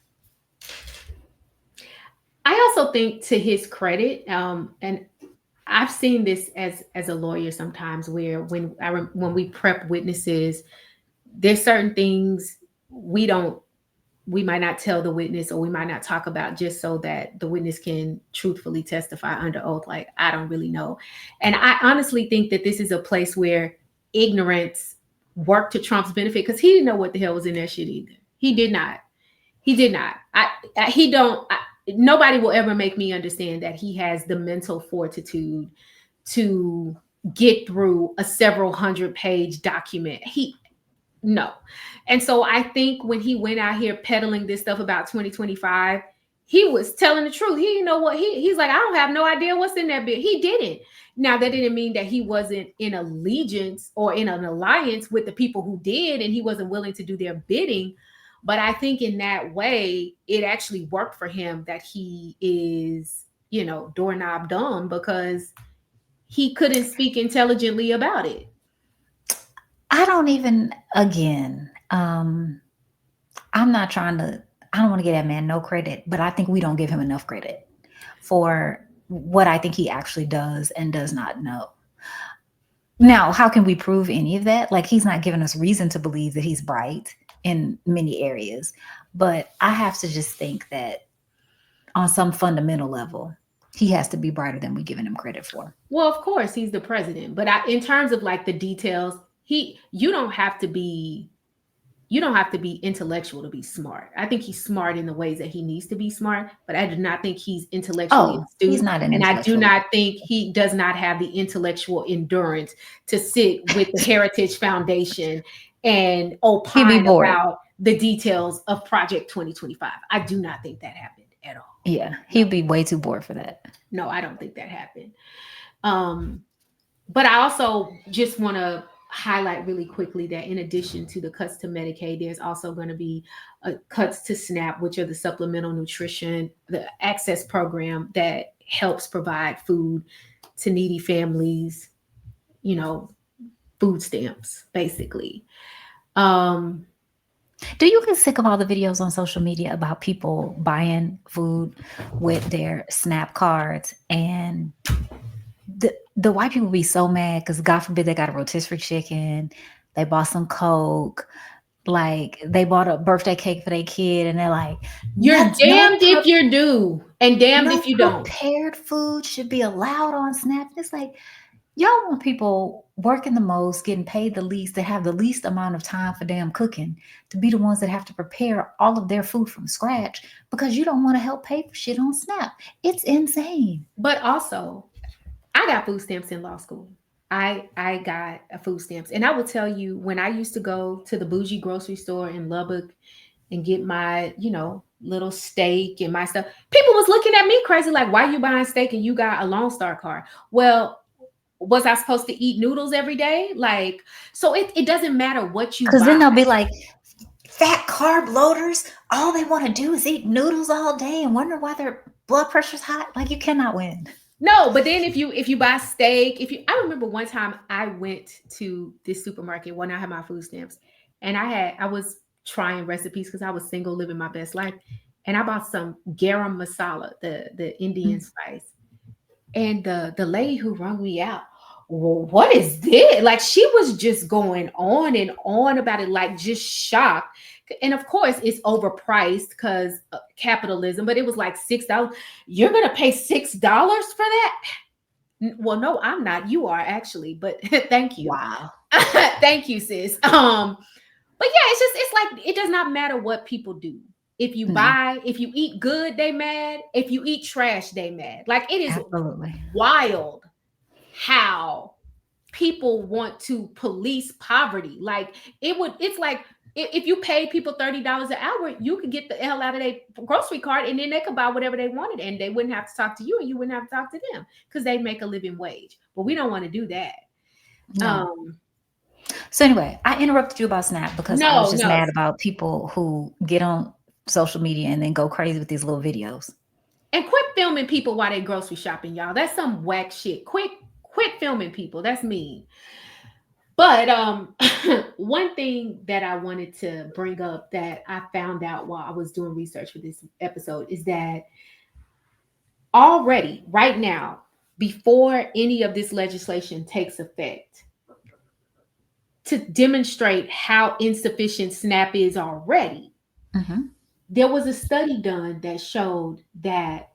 I also think, to his credit, and I've seen this as a lawyer sometimes, where when we prep witnesses, there's certain things we don't we might not tell the witness, or we might not talk about, just so that the witness can truthfully testify under oath, like, I don't really know. And I honestly think that this is a place where ignorance worked to Trump's benefit, because he didn't know what the hell was in that shit either. He did not. He did not. He don't. Nobody will ever make me understand that he has the mental fortitude to get through a several hundred-page document. No. And so I think when he went out here peddling this stuff about 2025, he was telling the truth. He didn't know what he's like, I don't have no idea what's in that bit. He didn't. Now, that didn't mean that he wasn't in allegiance or in an alliance with the people who did, and he wasn't willing to do their bidding. But I think in that way, it actually worked for him that he is, doorknob dumb, because he couldn't speak intelligently about it. I don't even, again, I'm not trying to, I don't want to give that man no credit, but I think we don't give him enough credit for what I think he actually does and does not know. Now, how can we prove any of that? Like, he's not giving us reason to believe that he's bright in many areas, but I have to just think that on some fundamental level, he has to be brighter than we're giving him credit for. Well, of course, he's the president, but in terms of like the details, you don't have to be intellectual to be smart. I think he's smart in the ways that he needs to be smart, but I do not think he's intellectually astute. He's not an and I do intellectual. not think he does not have the intellectual endurance to sit with the Heritage Foundation and opine about the details of Project 2025. I do not think that happened at all. Yeah, he'd be way too bored for that. No, I don't think that happened. But I also just want to highlight really quickly that in addition to the cuts to Medicaid, there's also going to be cuts to SNAP, which are the supplemental nutrition, the access program that helps provide food to needy families, food stamps, basically. Do you get sick of all the videos on social media about people buying food with their SNAP cards, and the white people be so mad because, God forbid, they got a rotisserie chicken, they bought some Coke, like they bought a birthday cake for their kid, and they're like, you're damned if you do and damned if you don't. Prepared food should be allowed on SNAP. It's like, y'all want people working the most, getting paid the least, that have the least amount of time for damn cooking, to be the ones that have to prepare all of their food from scratch because you don't want to help pay for shit on SNAP. It's insane. But also, I got food stamps in law school. I got a food stamps. And I will tell you, when I used to go to the bougie grocery store in Lubbock and get my, little steak and my stuff, people was looking at me crazy, like, why are you buying steak and you got a Lone Star card? Well, was I supposed to eat noodles every day? Like, so it doesn't matter what you buy. Because then they'll be like, fat carb loaders, all they want to do is eat noodles all day and wonder why their blood pressure's high. Like, you cannot win. No, but then if you buy steak, I remember one time I went to this supermarket when I had my food stamps, and I was trying recipes because I was single, living my best life, and I bought some garam masala, the Indian spice, and the lady who rung me out, well, what is this? Like, she was just going on and on about it, like just shocked. And of course, it's overpriced because capitalism, but it was like $6. You're going to pay $6 for that? Well, no, I'm not. You are actually, but thank you. Wow. Thank you, sis. But yeah, it's like, it does not matter what people do. If you buy, if you eat good, they mad. If you eat trash, they mad. Like, it is absolutely wild how people want to police poverty. Like, it's like If you pay people $30 an hour, you could get the hell out of their grocery cart, and then they could buy whatever they wanted, and they wouldn't have to talk to you, and you wouldn't have to talk to them because they make a living wage. But we don't want to do that. No. Um, So anyway, I interrupted you about Snap because I was no, just no, mad about people who get on social media and then go crazy with these little videos. and quit filming people while they grocery shopping, y'all. That's some whack shit. Quit filming people. That's mean. But one thing that I wanted to bring up that I found out while I was doing research for this episode is that already, right now, before any of this legislation takes effect, to demonstrate how insufficient SNAP is already, Mm-hmm. there was a study done that showed that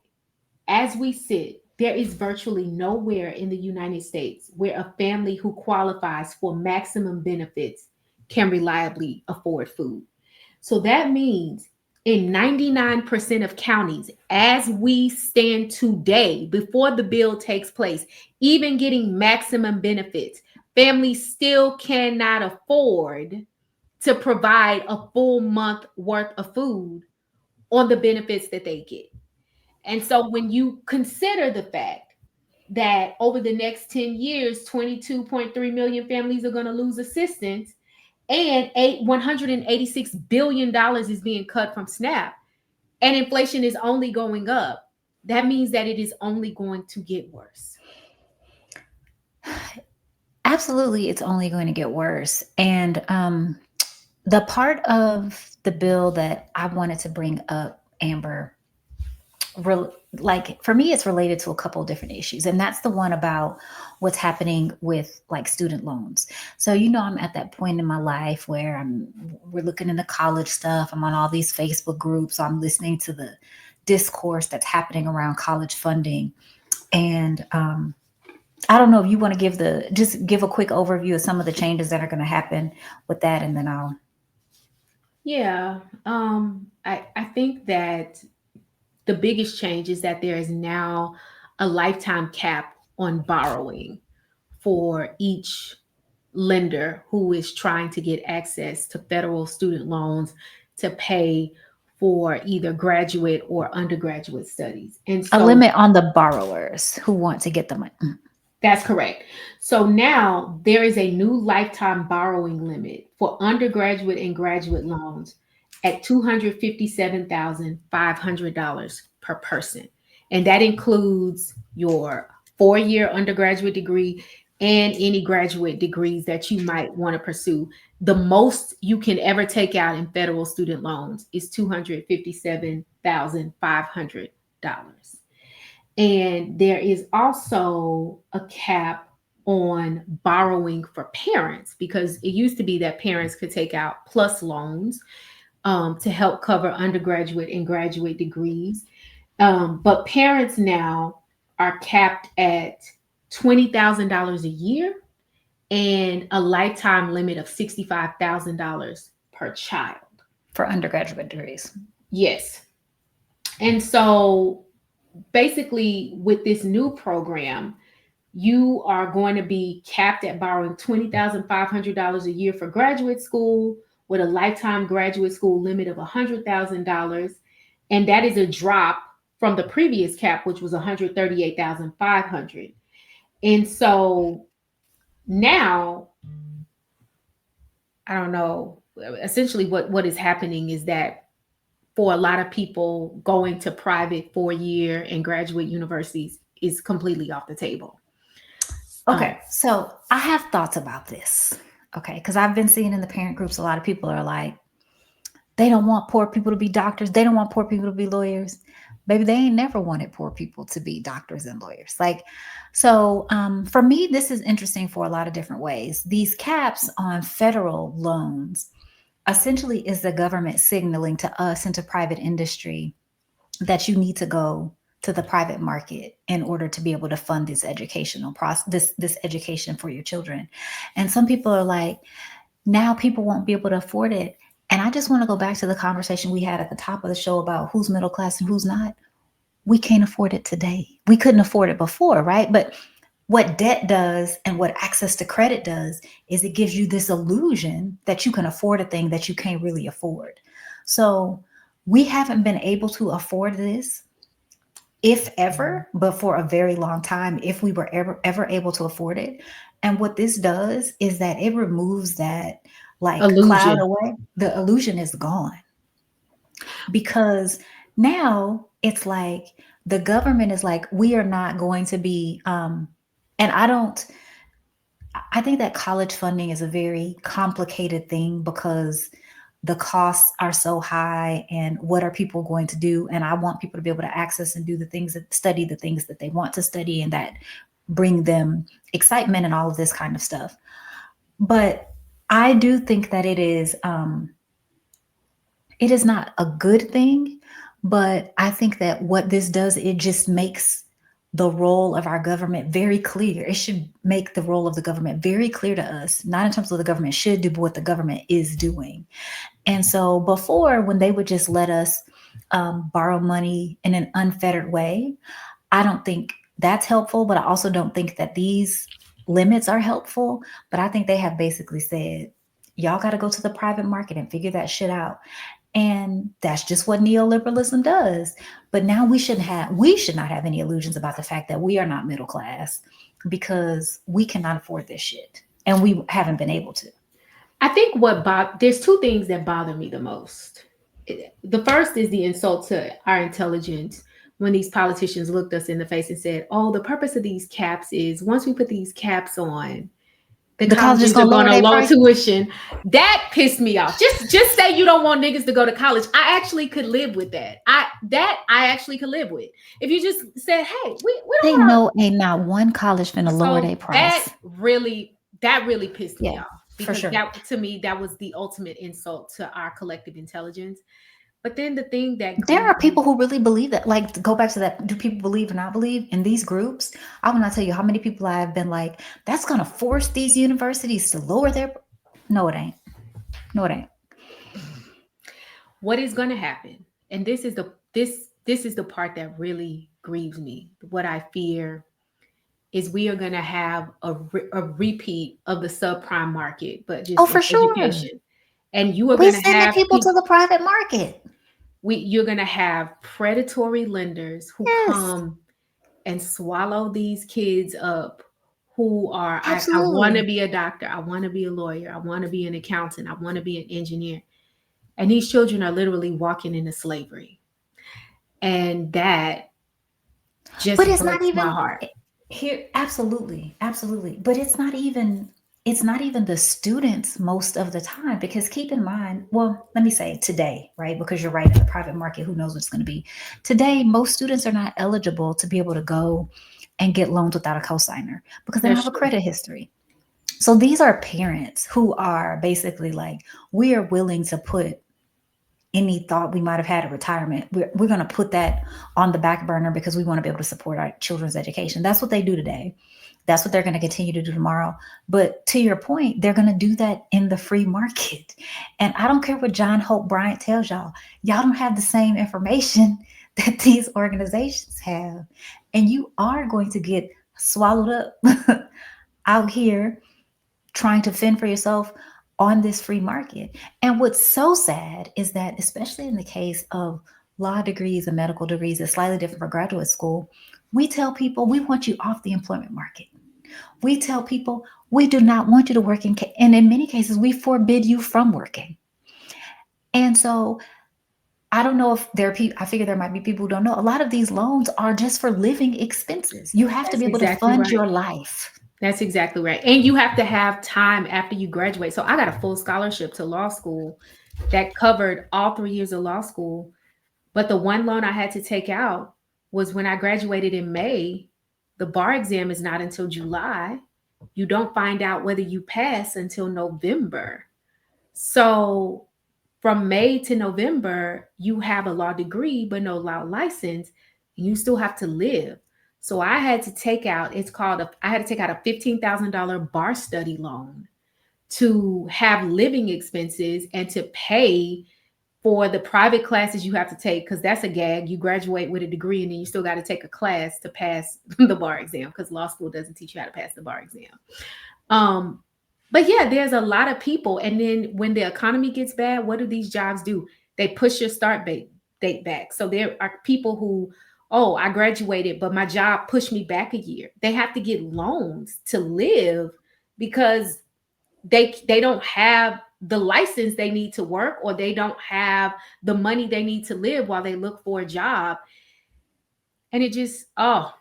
as we sit, there is virtually nowhere in the United States where a family who qualifies for maximum benefits can reliably afford food. So that means in 99% of counties, as we stand today, before the bill takes place, even getting maximum benefits, families still cannot afford to provide a full month worth of food on the benefits that they get. And so when you consider the fact that over the next 10 years, 22.3 million families are going to lose assistance, and $186 billion is being cut from SNAP, and inflation is only going up, that means that it is only going to get worse. Absolutely, it's only going to get worse. And the part of the bill that I wanted to bring up, Amber, like for me, it's related to a couple of different issues, and that's the one about what's happening with like student loans. So I'm at that point in my life where we're looking into college stuff. I'm on all these Facebook groups, so I'm listening to the discourse that's happening around college funding. And I don't know if you want to give a quick overview of some of the changes that are going to happen with that, and then I'll. Yeah, I think that the biggest change is that there is now a lifetime cap on borrowing for each lender who is trying to get access to federal student loans to pay for either graduate or undergraduate studies. And A so limit on the borrowers who want to get the money. that's correct. So now there is a new lifetime borrowing limit for undergraduate and graduate loans at $257,500 per person. And that includes your 4-year undergraduate degree and any graduate degrees that you might want to pursue. The most you can ever take out in federal student loans is $257,500. And there is also a cap on borrowing for parents, because it used to be that parents could take out plus loans to help cover undergraduate and graduate degrees. But parents now are capped at $20,000 a year and a lifetime limit of $65,000 per child. For undergraduate degrees. Yes. And so basically, with this new program, you are going to be capped at borrowing $20,500 a year for graduate school, with a lifetime graduate school limit of $100,000. And that is a drop from the previous cap, which was $138,500. And so now, I don't know, essentially what is happening is that for a lot of people, going to private 4-year and graduate universities is completely off the table. Okay, so I have thoughts about this. Okay, because I've been seeing in the parent groups, a lot of people are like, they don't want poor people to be doctors. They don't want poor people to be lawyers. Baby, they ain't never wanted poor people to be doctors and lawyers. So for me, this is interesting for a lot of different ways. These caps on federal loans essentially is the government signaling to us and to private industry that you need to go to the private market in order to be able to fund this educational process, this education for your children. And some people are like, now people won't be able to afford it. And I just want to go back to the conversation we had at the top of the show about who's middle class and who's not. We can't afford it today. We couldn't afford it before, right? But what debt does and what access to credit does is it gives you this illusion that you can afford a thing that you can't really afford. So we haven't been able to afford this, if ever, but for a very long time, if we were ever able to afford it. And what this does is that it removes that like cloud Illusion. away. The illusion is gone because now it's like the government is like, we are not going to be, and I think that college funding is a very complicated thing because the costs are so high and what are people going to do? And I want people to be able to access and do the things that study the things that they want to study and that bring them excitement and all of this kind of stuff. But I do think that it is not a good thing, but I think that what this does, it just makes the role of our government very clear. It should make the role of the government very clear to us, not in terms of what the government should do, but what the government is doing. And so before, when they would just let us borrow money in an unfettered way, I don't think that's helpful, but I also don't think that these limits are helpful. But I think they have basically said, y'all got to go to the private market and figure that shit out. And that's just what neoliberalism does. But now we should not have any illusions about the fact that we are not middle class because we cannot afford this shit. And we haven't been able to. I think there's two things that bother me the most. The first is the insult to our intelligence when these politicians looked us in the face and said, "Oh, the purpose of these caps is once we put these caps on, the The college is colleges are gonna going lower to their lower price. tuition." That pissed me off. Just say you don't want niggas to go to college. I actually could live with that. I actually could live with. If you just said, "Hey, we don't They want know ain't not one college finna to," lower their so price. that really pissed me Yeah, off for because sure. that to me that was the ultimate insult to our collective intelligence. But then the thing that There grieved are me, people who really believe that. Like, to go back to that, do people believe or not believe in these groups? I will not tell you how many people I have been like, that's gonna force these universities to lower their. No, it ain't. No, it ain't. what is going to happen, and this is the part that really grieves me. What I fear is we are going to have a repeat of the subprime market, but Oh, just in for sure. education. And you are We going to sending have people to the private market. you're going to have predatory lenders who Yes, come and swallow these kids up who are, I want to absolutely. be a doctor, I want to be a lawyer, I want to be an accountant, I want to be an engineer. And these children are literally walking into slavery. And that But just it's not breaks my even heart. here. Absolutely, absolutely. But it's not even the students most of the time because keep in mind, well, let me say today, right? Because you're right, in the private market, who knows what it's going to be. Today, most students are not eligible to be able to go and get loans without a cosigner because they don't That's have a true. credit history. So these are parents who are basically like, we are willing to put any thought we might have had of retirement. We're going to put that on the back burner because we want to be able to support our children's education. That's what they do today. That's what they're going to continue to do tomorrow. But to your point, they're going to do that in the free market. And I don't care what John Hope Bryant tells y'all, y'all don't have the same information that these organizations have. And you are going to get swallowed up out here trying to fend for yourself on this free market. And what's so sad is that, especially in the case of law degrees and medical degrees, it's slightly different for graduate school. We tell people we want you off the employment market. We tell people we do not want you to work and in many cases, we forbid you from working. And so I don't know if there are people, I figure there might be people who don't know. A lot of these loans are just for living expenses. You have to That's be able to exactly fund right. your life. That's exactly right. And you have to have time after you graduate. So I got a full scholarship to law school that covered all 3 years of law school. But the one loan I had to take out was when I graduated in May. The bar exam is not until July. You don't find out whether you pass until November. So from May to November, you have a law degree, but no law license, and you still have to live. So I had to take out, I had to take out a $15,000 bar study loan to have living expenses and to pay For the private classes you have to take, because that's a gag. You graduate with a degree and then you still got to take a class to pass the bar exam, because law school doesn't teach you how to pass the bar exam. Um, but yeah, there's a lot of people. And then when the economy gets bad, what do these jobs do? They push your date back. So there are people who, oh, I graduated, but my job pushed me back a year. They have to get loans to live because they don't have the license they need to work, or they don't have the money they need to live while they look for a job. And it just, oh,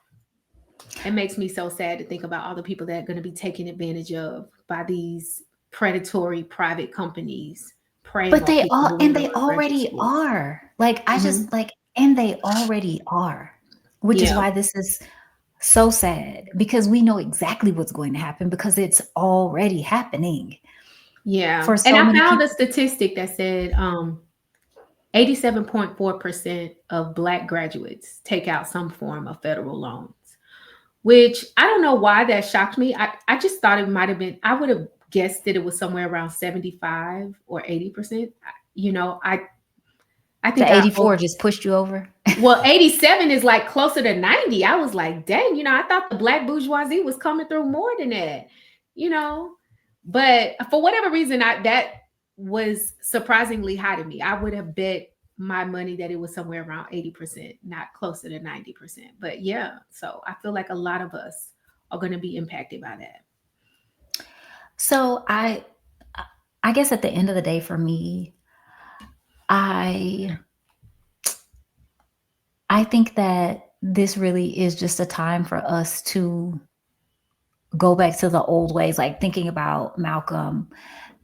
it makes me so sad to think about all the people that are going to be taken advantage of by these predatory private companies preying But on people who want to they go to graduate already school. are. Like I Hmm. just like and they already are. Which is Yeah, why this is so sad, because we know exactly what's going to happen because it's already happening yeah. for And so I many found a people. statistic that said 87.4% of Black graduates take out some form of federal loans, which I don't know why that shocked me. I just thought it might have been, I would have guessed that it was somewhere around 75 or 80%. You know, I The think 84 just pushed you over. well, 87 is like closer to 90. I was like, dang, I thought the Black bourgeoisie was coming through more than that, you know. But for whatever reason, that was surprisingly high to me. I would have bet my money that it was somewhere around 80%, not closer to 90%. But yeah, so I feel like a lot of us are going to be impacted by that. So I guess at the end of the day for me, I I think that this really is just a time for us to go back to the old ways, like thinking about Malcolm,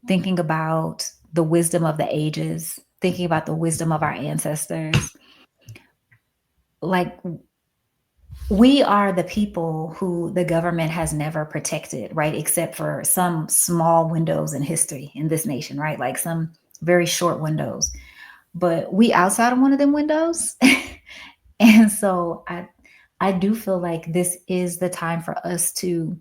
thinking about the wisdom of the ages, thinking about the wisdom of our ancestors. Like, we are the people who the government has never protected, right? Except for some small windows in history in this nation, right? Like some very short windows. But we outside of one of them windows. And so I do feel like this is the time for us to,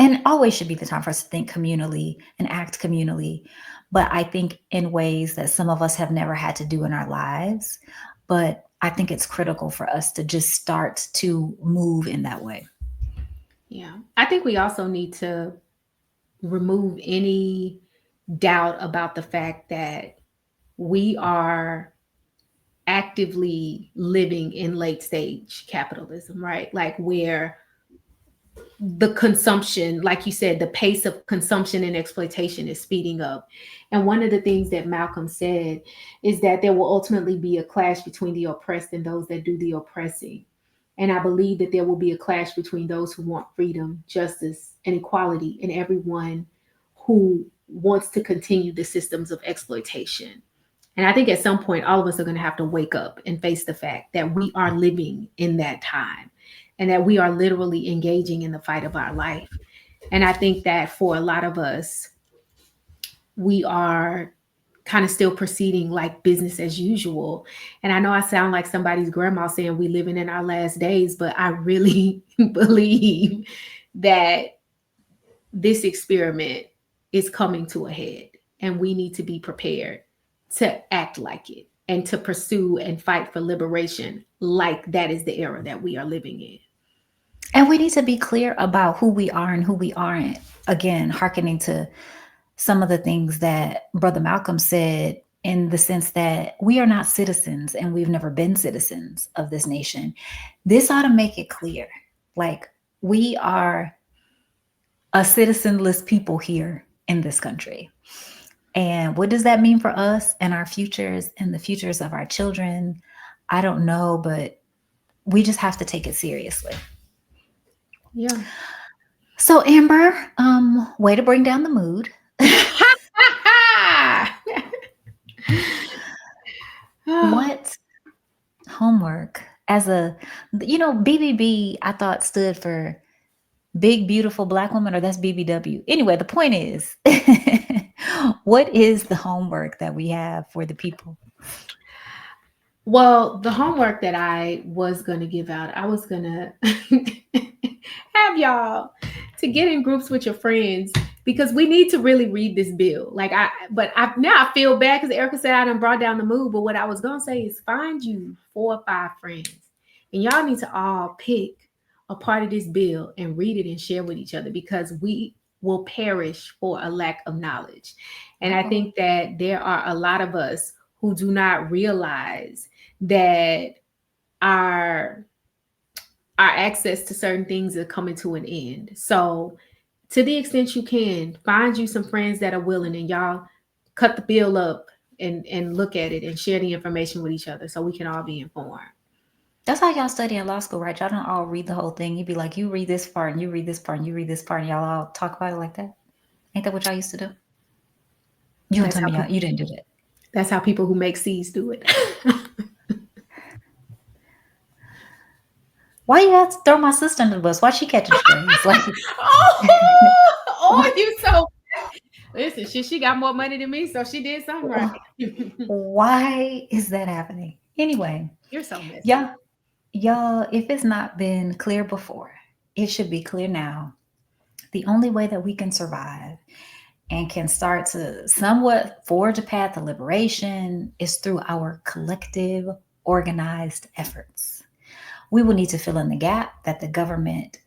and always should be the time for us to think communally and act communally. But I think in ways that some of us have never had to do in our lives. But I think it's critical for us to just start to move in that way. Yeah. I think we also need to remove any doubt about the fact that we are actively living in late stage capitalism, right? Like where the consumption, like you said, the pace of consumption and exploitation is speeding up. And one of the things that Malcolm said is that there will ultimately be a clash between the oppressed and those that do the oppressing. And I believe that there will be a clash between those who want freedom, justice, and equality, and everyone who wants to continue the systems of exploitation. And I think at some point, all of us are going to have to wake up and face the fact that we are living in that time and that we are literally engaging in the fight of our life. And I think that for a lot of us, we are kind of still proceeding like business as usual. And I know I sound like somebody's grandma saying we living in our last days, but I really believe that this experiment is coming to a head and we need to be prepared to act like it and to pursue and fight for liberation like that is the era that we are living in. And we need to be clear about who we are and who we aren't. Again, hearkening to some of the things that Brother Malcolm said, in the sense that we are not citizens and we've never been citizens of this nation. This ought to make it clear. Like, we are a citizenless people here in this country. And what does that mean for us and our futures and the futures of our children? I don't know, but we just have to take it seriously. Yeah. So, Amber, way to bring down the mood. What homework as a, BBB, I thought stood for big, beautiful Black woman, or that's BBW. Anyway, the point is, what is the homework that we have for the people? Well, the homework that I was going to give out, I was going to have y'all to get in groups with your friends because we need to really read this bill. But now I feel bad because Erica said I done brought down the mood. But what I was gonna say is find you 4 or 5 friends, and y'all need to all pick a part of this bill and read it and share with each other, because we will perish for a lack of knowledge. And I think that there are a lot of us who do not realize that our access to certain things are coming to an end. So to the extent you can, find you some friends that are willing, and y'all cut the bill up and look at it and share the information with each other so we can all be informed. That's how y'all study in law school, right? Y'all don't all read the whole thing. You'd be like, you read this part and you read this part and you read this part, and y'all all talk about it like that. Ain't that what y'all used to do? You don't tell me you didn't do that. That's how people who make C's do it. Why you have to throw my sister under the bus? Why she catching strings? Like, you so listen, she got more money than me, so she did something right. Why is that happening? Anyway, You're so messy. Y'all, if it's not been clear before, it should be clear now. The only way that we can survive and can start to somewhat forge a path to liberation is through our collective, organized efforts. We will need to fill in the gap that the government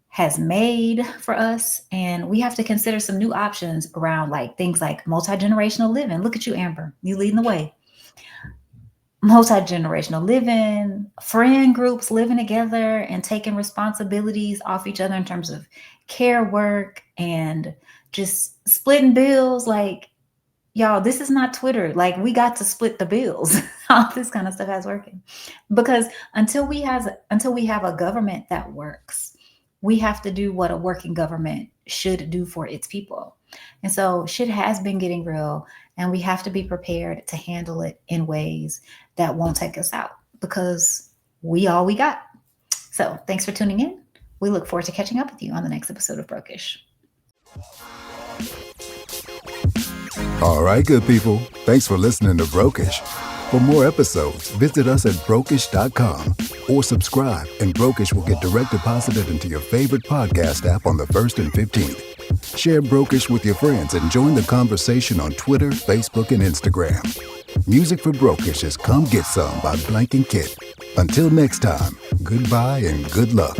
has made for us, and we have to consider some new options around things like multi-generational living. Look at you, Amber, you leading the way. Multi-generational living, friend groups living together and taking responsibilities off each other in terms of care work and just splitting bills. Y'all, this is not Twitter. We got to split the bills. All this kind of stuff has working, because until we have a government that works, we have to do what a working government should do for its people. And so shit has been getting real, and we have to be prepared to handle it in ways that won't take us out, because we all we got. So thanks for tuning in. We look forward to catching up with you on the next episode of Brokish. All right, good people. Thanks for listening to Brokish. For more episodes, visit us at brokish.com or subscribe, and Brokish will get direct deposited into your favorite podcast app on the 1st and 15th. Share Brokish with your friends and join the conversation on Twitter, Facebook, and Instagram. Music for Brokish is Come Get Some by Blank and Kit. Until next time, goodbye and good luck.